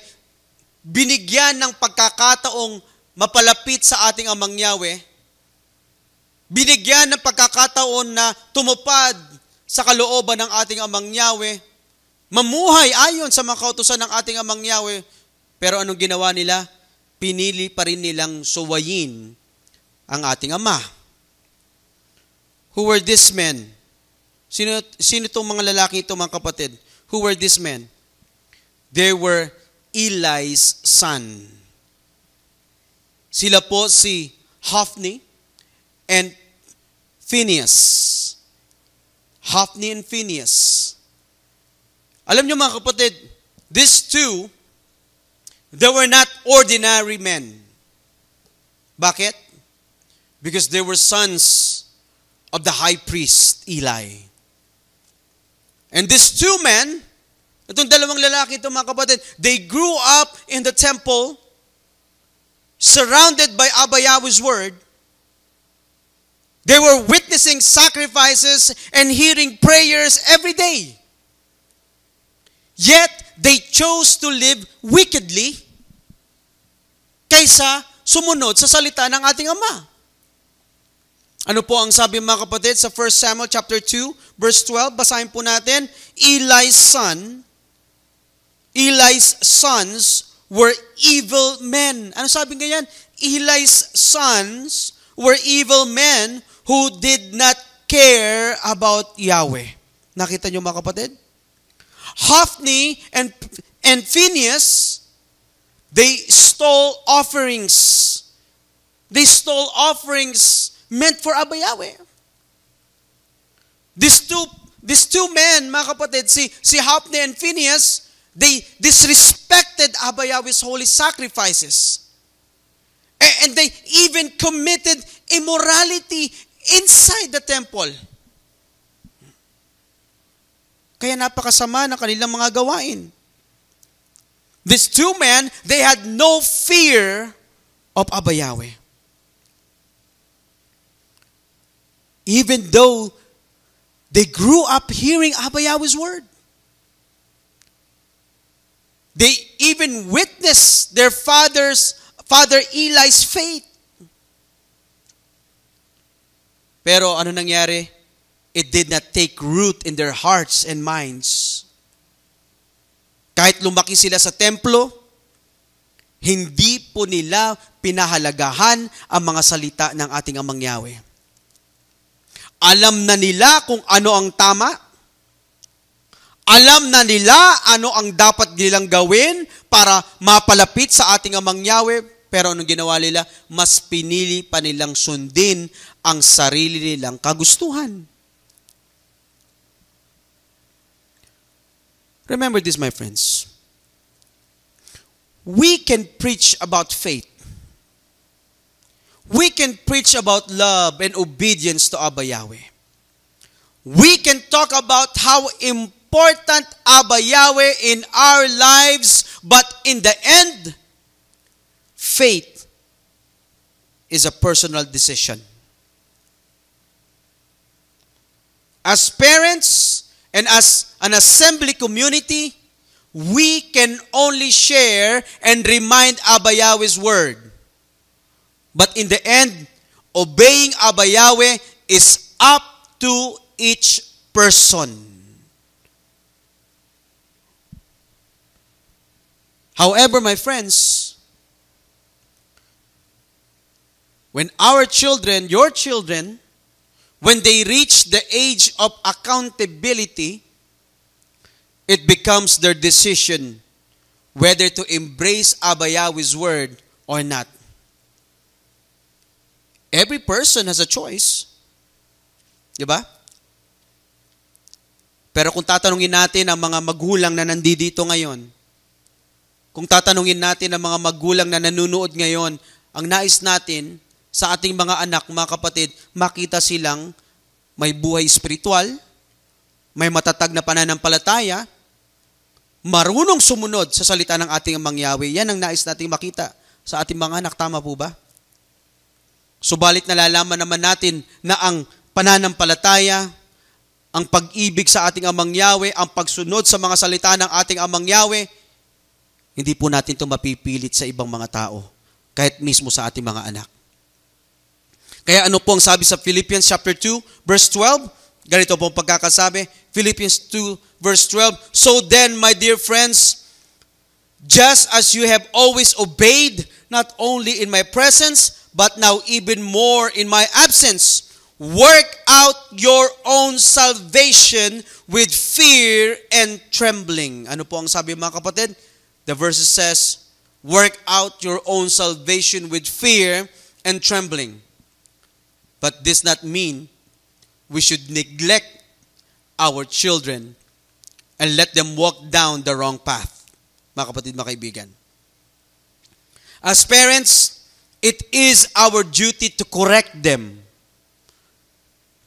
binigyan ng pagkakataong mapalapit sa ating Amang Yahweh. Binigyan ng pagkakataon na tumupad sa kalooban ng ating Amang Yahweh, mamuhay ayon sa mga kautusan ng ating Amang Yahweh. Pero anong ginawa nila? Pinili pa rin nilang suwayin ang ating Ama. Who were these men? Sino itong mga lalaki ito, mga kapatid? Who were these men? They were Eli's son. Sila po si Hophni and Phinehas. Hophni and Phinehas. Alam niyo, mga kapatid, these two, they were not ordinary men. Bakit? Because they were sons of the high priest, Eli. And these two men, itong dalawang lalaki ito, mga kapatid, they grew up in the temple, surrounded by Abba Yahweh's word. They were witnessing sacrifices and hearing prayers every day. Yet, they chose to live wickedly kaysa sumunod sa salita ng ating Ama. Ano po ang sabi, mga kapatid, sa 1 Samuel chapter 2, verse 12? Basahin po natin. Eli's sons were evil men. Ano sabi ganyan? Eli's sons were evil men who did not care about Yahweh. Nakita niyo, mga kapatid? Hophni and Phinehas, they stole offerings. They stole offerings meant for Abba Yahweh. These two men, mga kapatid, si Hophni and Phinehas, they disrespected Abba Yahweh's holy sacrifices. And they even committed immorality inside the temple. Kaya napakasama ng kanilang mga gawain. These two men, they had no fear of Abba Yahweh. Even though they grew up hearing Abba Yahweh's word. They even witnessed their father Eli's faith. Pero ano nangyari? it did not take root in their hearts and minds. Kahit lumaki sila sa templo, hindi po nila pinahalagahan ang mga salita ng ating Amang Yahweh. Alam na nila kung ano ang tama. Alam na nila ano ang dapat nilang gawin para mapalapit sa ating Amang Yahweh. Pero anong ginawa nila? Mas pinili pa nilang sundin ang sarili nilang kagustuhan. Remember this, my friends. We can preach about faith. We can preach about love and obedience to Abba Yahweh. We can talk about how important Abba Yahweh in our lives, but in the end, faith is a personal decision. As parents and as an assembly community, we can only share and remind Abba Yahweh's word. But in the end, obeying Abba Yahweh is up to each person. However, my friends, when our children, your children, when they reach the age of accountability, it becomes their decision whether to embrace Abba Yahweh's word or not. Every person has a choice. Diba? Pero kung tatanungin natin ang mga magulang na nandito ngayon, kung tatanungin natin ang mga magulang na nanunood ngayon, ang nais natin sa ating mga anak, mga kapatid, makita silang may buhay spiritual, may matatag na pananampalataya, marunong sumunod sa salita ng ating Amang Yahweh. Yan ang nais nating makita sa ating mga anak. Tama po ba? Subalit nalalaman naman natin na ang pananampalataya, ang pag-ibig sa ating Amang Yahweh, ang pagsunod sa mga salita ng ating Amang Yahweh, hindi po natin ito mapipilit sa ibang mga tao, kahit mismo sa ating mga anak. Kaya ano po ang sabi sa Philippians chapter 2, verse 12? Ganito po ang pagkakasabi, Philippians 2, verse 12, "So then, my dear friends, just as you have always obeyed, not only in my presence, but now even more in my absence, work out your own salvation with fear and trembling." Ano po ang sabi, mga kapatid? The verse says, work out your own salvation with fear and trembling. But this not mean we should neglect our children and let them walk down the wrong path. Mga kapatid, mga kaibigan. As parents, it is our duty to correct them,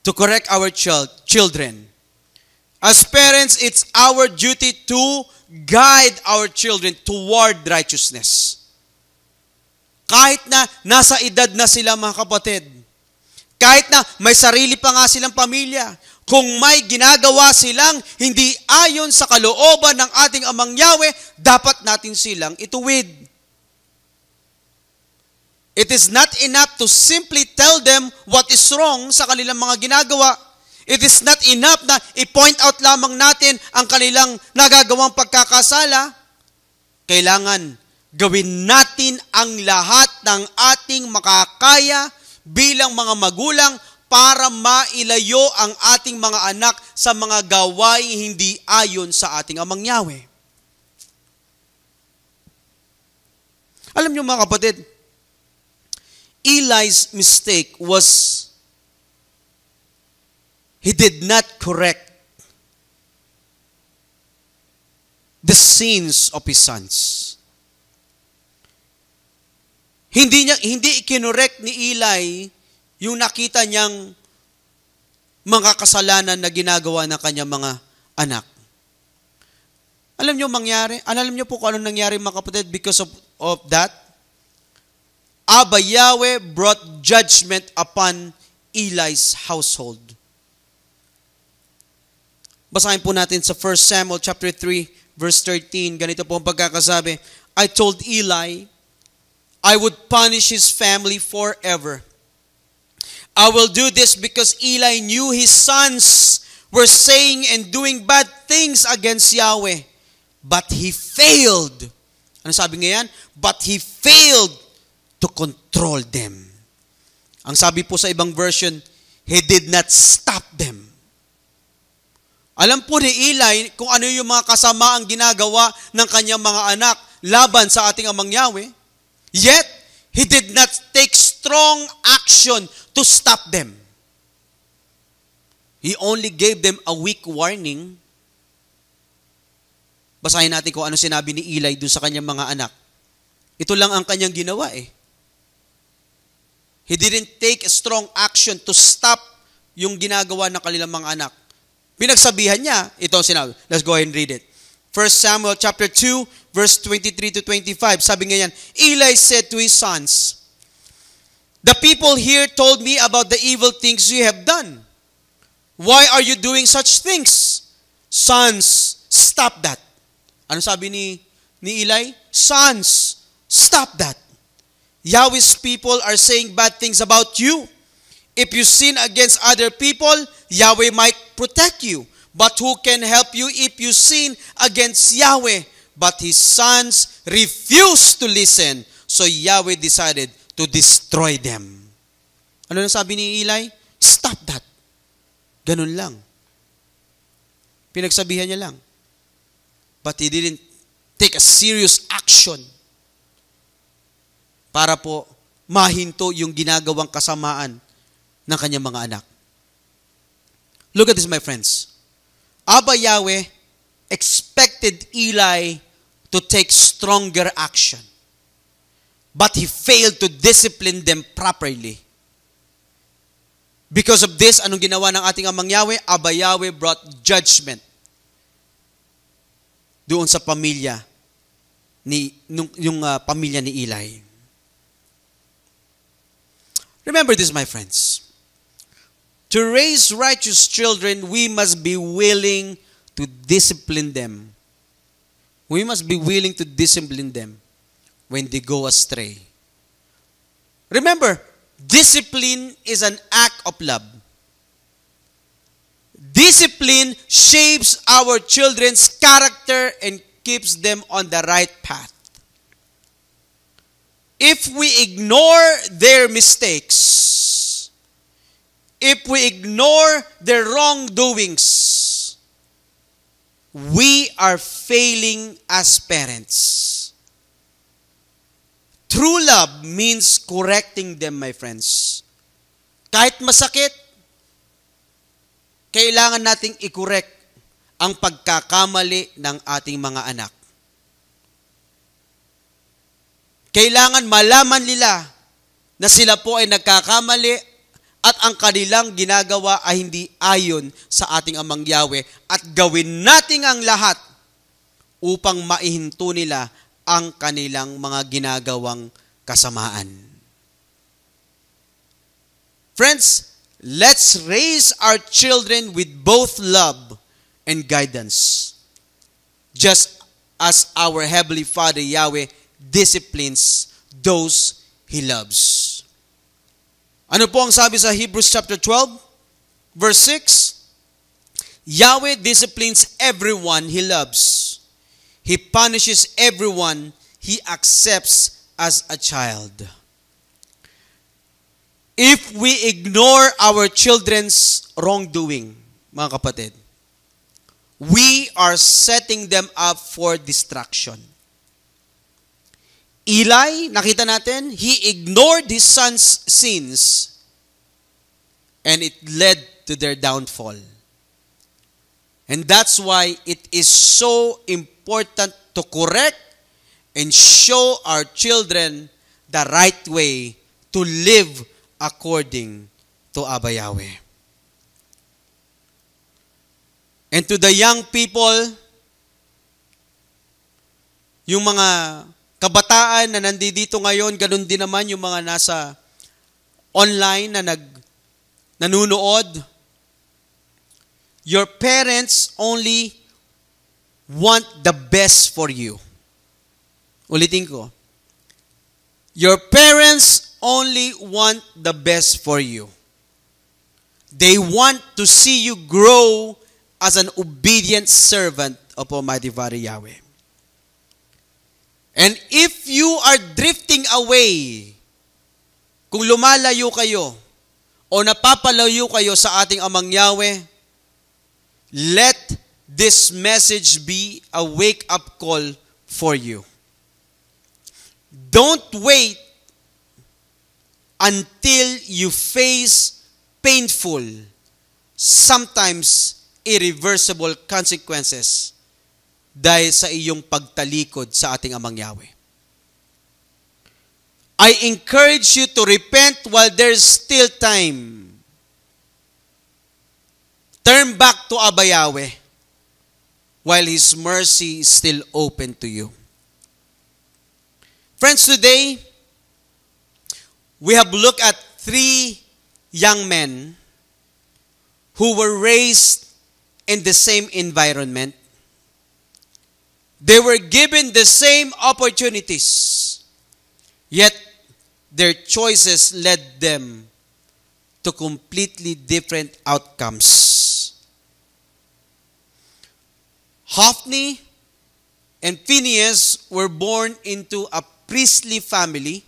to correct our children. As parents, it's our duty to guide our children toward righteousness. Kahit na nasa edad na sila, mga kapatid, kahit na may sarili pa nga silang pamilya, kung may ginagawa silang hindi ayon sa kalooban ng ating Amang Yahweh, dapat natin silang ituwid. It is not enough to simply tell them what is wrong sa kanilang mga ginagawa. It is not enough na i-point out lamang natin ang kanilang nagagawang pagkakasala. Kailangan gawin natin ang lahat ng ating makakaya bilang mga magulang para mailayo ang ating mga anak sa mga gawain hindi ayon sa ating Amang Yahweh. Alam niyo, mga kapatid, Eli's mistake was he did not correct the sins of his sons. Hindi ikinorek ni Eli yung nakita niyang mga kasalanan na ginagawa ng kanyang mga anak. Alam niyo po kung ano nangyari, mga kapatid, because of that? Abba Yahweh brought judgment upon Eli's household. Basahin po natin sa 1 Samuel chapter 3, verse 13. Ganito po ang pagkakasabi, "I told Eli, I would punish his family forever. I will do this because Eli knew his sons were saying and doing bad things against Yahweh. But he failed. Ano sabi ngayon? But he failed to control them. Ang sabi po sa ibang version, he did not stop them. Alam po ni Eli kung ano yung mga kasamaang ginagawa ng kanyang mga anak laban sa ating Amang Yahweh. Yet, he did not take strong action to stop them. He only gave them a weak warning. Basahin natin kung ano sinabi ni Eli dun sa kanyang mga anak. Ito lang ang kanyang ginawa eh. He didn't take a strong action to stop yung ginagawa ng kanilang mga anak. Pinagsabihan niya, ito ang sinabi. Let's go ahead and read it. 1 Samuel chapter 2, verse 23 to 25. Sabi nga yan, Eli said to his sons, "The people here told me about the evil things you have done. Why are you doing such things? Sons, stop that." Ano sabi ni Eli? Sons, stop that. Yahweh's people are saying bad things about you. If you sin against other people, Yahweh might protect you. But who can help you if you sin against Yahweh? But his sons refused to listen. So Yahweh decided to destroy them. Ano na sabi ni Eli? Stop that. Ganun lang. Pinagsabihan niya lang. But he didn't take a serious action para po mahinto yung ginagawang kasamaan ng kanyang mga anak. Look at this, my friends. Abba Yahweh expected Eli to take stronger action. But he failed to discipline them properly. Because of this, anong ginawa ng ating Amang Yahweh? Abba Yahweh brought judgment doon sa pamilya pamilya ni Eli. Remember this, my friends. To raise righteous children, we must be willing to discipline them. We must be willing to discipline them when they go astray. Remember, discipline is an act of love. Discipline shapes our children's character and keeps them on the right path. If we ignore their mistakes, if we ignore their wrongdoings, we are failing as parents. True love means correcting them, my friends. Kahit masakit, kailangan nating i-correct ang pagkakamali ng ating mga anak. Kailangan malaman nila na sila po ay nagkakamali at ang kanilang ginagawa ay hindi ayon sa ating Amang Yahweh at gawin natin ang lahat upang maihinto nila ang kanilang mga ginagawang kasamaan. Friends, let's raise our children with both love and guidance, just as our Heavenly Father Yahweh disciplines those He loves. Ano po ang sabi sa Hebrews chapter 12, verse 6? Yahweh disciplines everyone He loves. He punishes everyone He accepts as a child. If we ignore our children's wrongdoing, mga kapatid, we are setting them up for destruction. Eli, nakita natin, he ignored his son's sins and it led to their downfall. And that's why it is so important to correct and show our children the right way to live according to Abba Yahweh. And to the young people, yung mga kabataan na nandito ngayon, ganun din naman yung mga nasa online na nanunood. Your parents only want the best for you. Ulitin ko. Your parents only want the best for you. They want to see you grow as an obedient servant of Almighty Father Yahweh. And if you are drifting away, kung lumalayo kayo o napapalayo kayo sa ating Amang Yahweh, let this message be a wake-up call for you. Don't wait until you face painful, sometimes irreversible consequences dahil sa iyong pagtalikod sa ating Amang Yahweh. I encourage you to repent while there's still time. Turn back to Abba Yahweh while His mercy is still open to you. Friends, today, we have looked at 3 young men who were raised in the same environment. They were given the same opportunities, yet their choices led them to completely different outcomes. Hophni and Phinehas were born into a priestly family.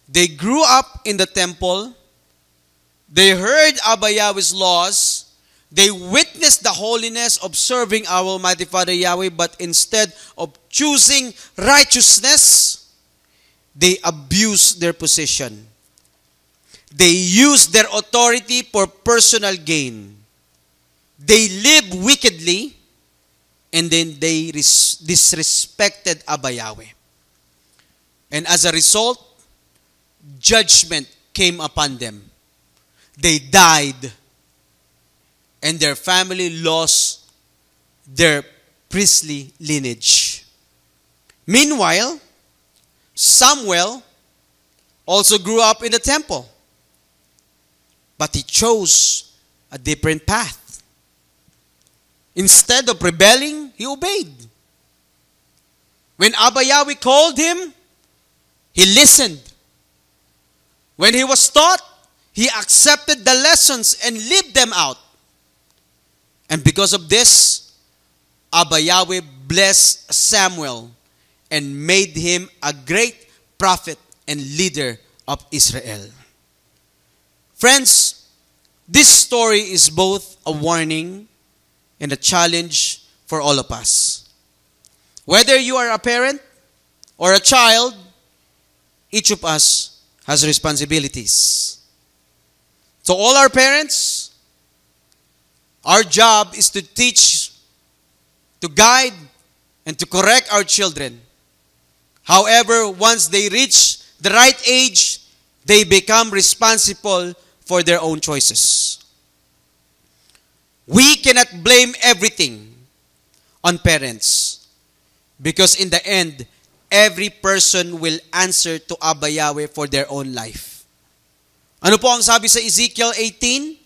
They grew up in the temple. They heard Abba Yahweh's laws. They witnessed the holiness of serving our Almighty Father Yahweh, but instead of choosing righteousness, they abused their position. They used their authority for personal gain. They lived wickedly, and then they disrespected Abba Yahweh. And as a result, judgment came upon them. They died, and their family lost their priestly lineage. Meanwhile, Samuel also grew up in the temple, but he chose a different path. Instead of rebelling, he obeyed. When Abba Yahweh called him, he listened. When he was taught, he accepted the lessons and lived them out. And because of this, Abba Yahweh blessed Samuel and made him a great prophet and leader of Israel. Friends, this story is both a warning and a challenge for all of us. Whether you are a parent or a child, each of us has responsibilities. So all our parents, our job is to teach, to guide, and to correct our children. However, once they reach the right age, they become responsible for their own choices. We cannot blame everything on parents, because in the end, every person will answer to Abba Yahweh for their own life. Ano po ang sabi sa Ezekiel 18,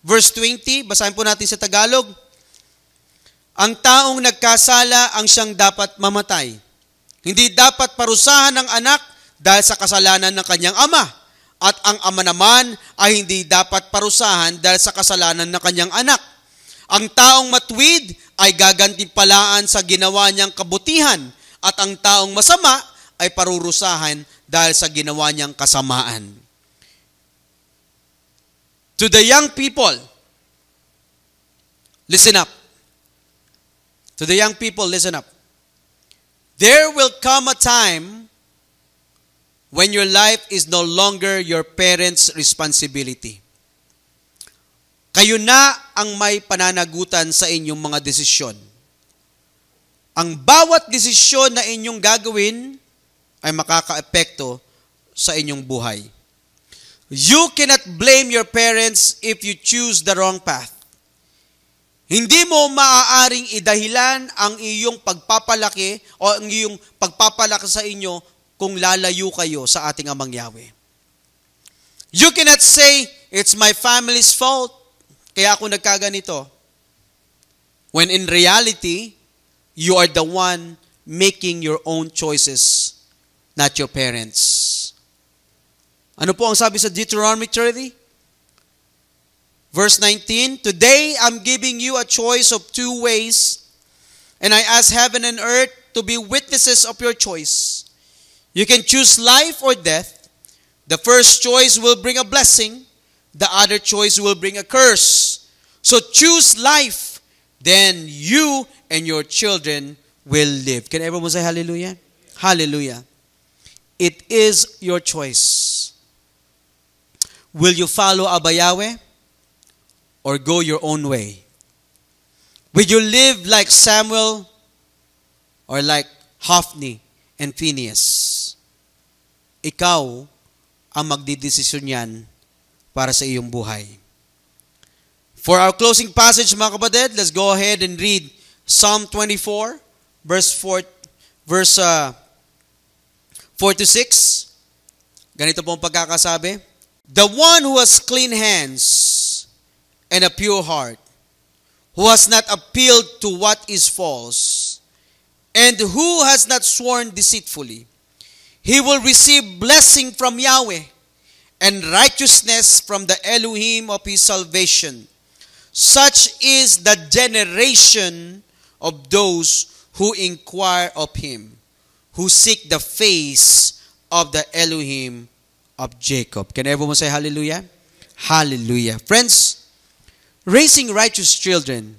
verse 20? Basahin po natin sa Tagalog. Ang taong nagkasala ang siyang dapat mamatay. Hindi dapat parusahan ng anak dahil sa kasalanan ng kanyang ama. At ang ama naman ay hindi dapat parusahan dahil sa kasalanan ng kanyang anak. Ang taong matuwid ay gagantimpalaan sa ginawa niyang kabutihan. At ang taong masama ay parurusahan dahil sa ginawa niyang kasamaan. To the young people, listen up. To the young people, listen up. There will come a time when your life is no longer your parents' responsibility. Kayo na ang may pananagutan sa inyong mga desisyon. Ang bawat desisyon na inyong gagawin ay makakaepekto sa inyong buhay. You cannot blame your parents if you choose the wrong path. Hindi mo maaaring idahilan ang iyong pagpapalaki o ang iyong pagpapalaki sa inyo kung lalayo kayo sa ating Amang Yahweh. You cannot say, it's my family's fault, kaya ako nagkaganito. When in reality, you are the one making your own choices, not your parents. Ano po ang sabi sa Deuteronomy 30? Verse 19, today I'm giving you a choice of two ways, and I ask heaven and earth to be witnesses of your choice. You can choose life or death. The first choice will bring a blessing. The other choice will bring a curse. So choose life, then you and your children will live. Can everyone say hallelujah? Hallelujah. It is your choice. Will you follow Abba Yahweh or go your own way? Will you live like Samuel or like Hophni and Phinehas? Ikaw ang magdidesisyon yan para sa iyong buhay. For our closing passage, mga kapatid, let's go ahead and read Psalm 24, verse 4 to 6. Ganito po ang pagkakasabi. The one who has clean hands and a pure heart, who has not appealed to what is false, and who has not sworn deceitfully, he will receive blessing from Yahweh and righteousness from the Elohim of his salvation. Such is the generation of those who inquire of him, who seek the face of the Elohim of Jacob. Can everyone say hallelujah? Hallelujah. Friends, raising righteous children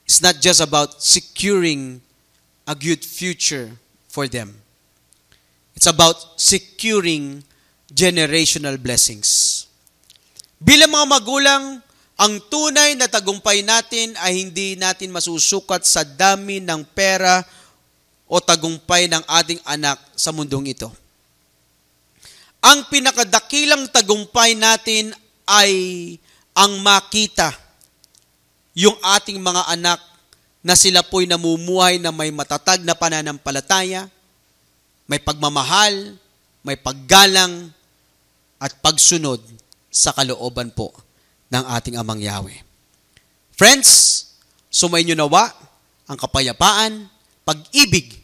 is not just about securing a good future for them. It's about securing generational blessings. Bilang mga magulang, ang tunay na tagumpay natin ay hindi natin masusukat sa dami ng pera o tagumpay ng ating anak sa mundong ito. Ang pinakadakilang tagumpay natin ay ang makita yung ating mga anak na sila po'y namumuhay na may matatag na pananampalataya, may pagmamahal, may paggalang, at pagsunod sa kalooban po ng ating Amang Yahweh. Friends, sumainyo nawa ang kapayapaan, pag-ibig,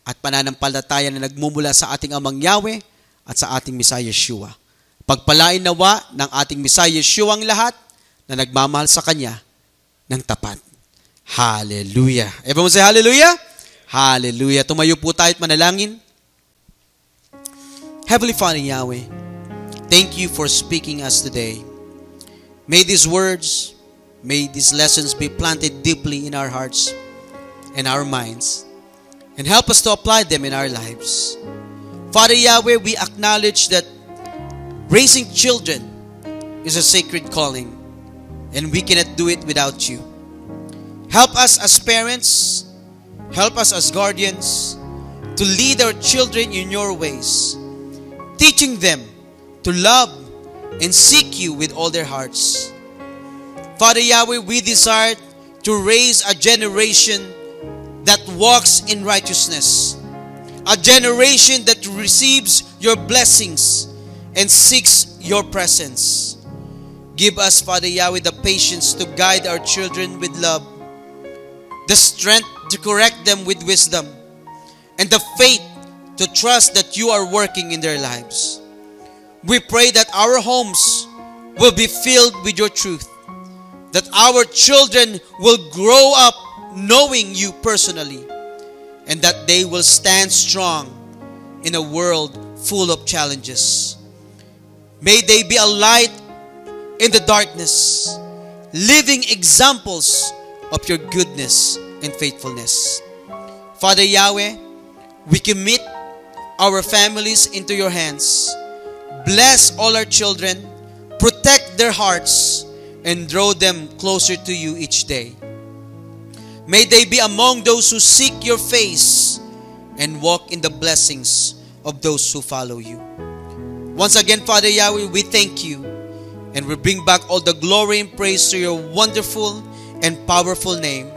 at pananampalataya na nagmumula sa ating Amang Yahweh at sa ating Messiah Yeshua. Pagpalain nawa ng ating Messiah Yeshua ang lahat na nagmamahal sa Kanya ng tapat. Hallelujah. Everyone say hallelujah? Hallelujah. Tumayo po tayo at manalangin. Heavenly Father Yahweh, thank you for speaking us today. May these words, may these lessons be planted deeply in our hearts and our minds, and help us to apply them in our lives. Father Yahweh, we acknowledge that raising children is a sacred calling, and we cannot do it without you. Help us as parents, help us as guardians, to lead our children in your ways, teaching them to love and seek you with all their hearts. Father Yahweh, we desire to raise a generation that walks in righteousness, a generation that receives your blessings and seeks your presence. Give us, Father Yahweh, the patience to guide our children with love, the strength to correct them with wisdom, and the faith to trust that you are working in their lives. We pray that our homes will be filled with your truth, that our children will grow up knowing you personally, and that they will stand strong in a world full of challenges. May they be a light in the darkness, living examples of your goodness and faithfulness. Father Yahweh, we commit our families into your hands. Bless all our children, protect their hearts, and draw them closer to you each day. May they be among those who seek your face and walk in the blessings of those who follow you. Once again, Father Yahweh, we thank you, and we bring back all the glory and praise to your wonderful and powerful name.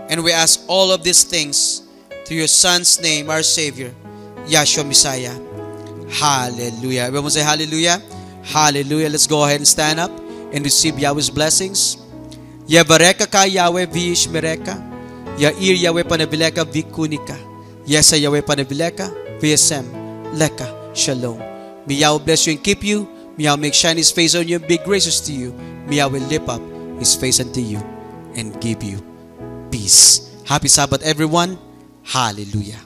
And we ask all of these things through your Son's name, our Savior, Yahshua Messiah. Hallelujah. Everyone say hallelujah. Hallelujah. Let's go ahead and stand up and receive Yahweh's blessings. Yevareka ka Yahweh vishmereka. Yair Yahweh panabileka vikunika. Yesa Yahweh panabileka vsm leka shalom. May Yahweh bless you and keep you. May Yahweh make shine His face on you and be gracious to you. May Yahweh lift up His face unto you and give you peace. Happy Sabbath, everyone. Hallelujah.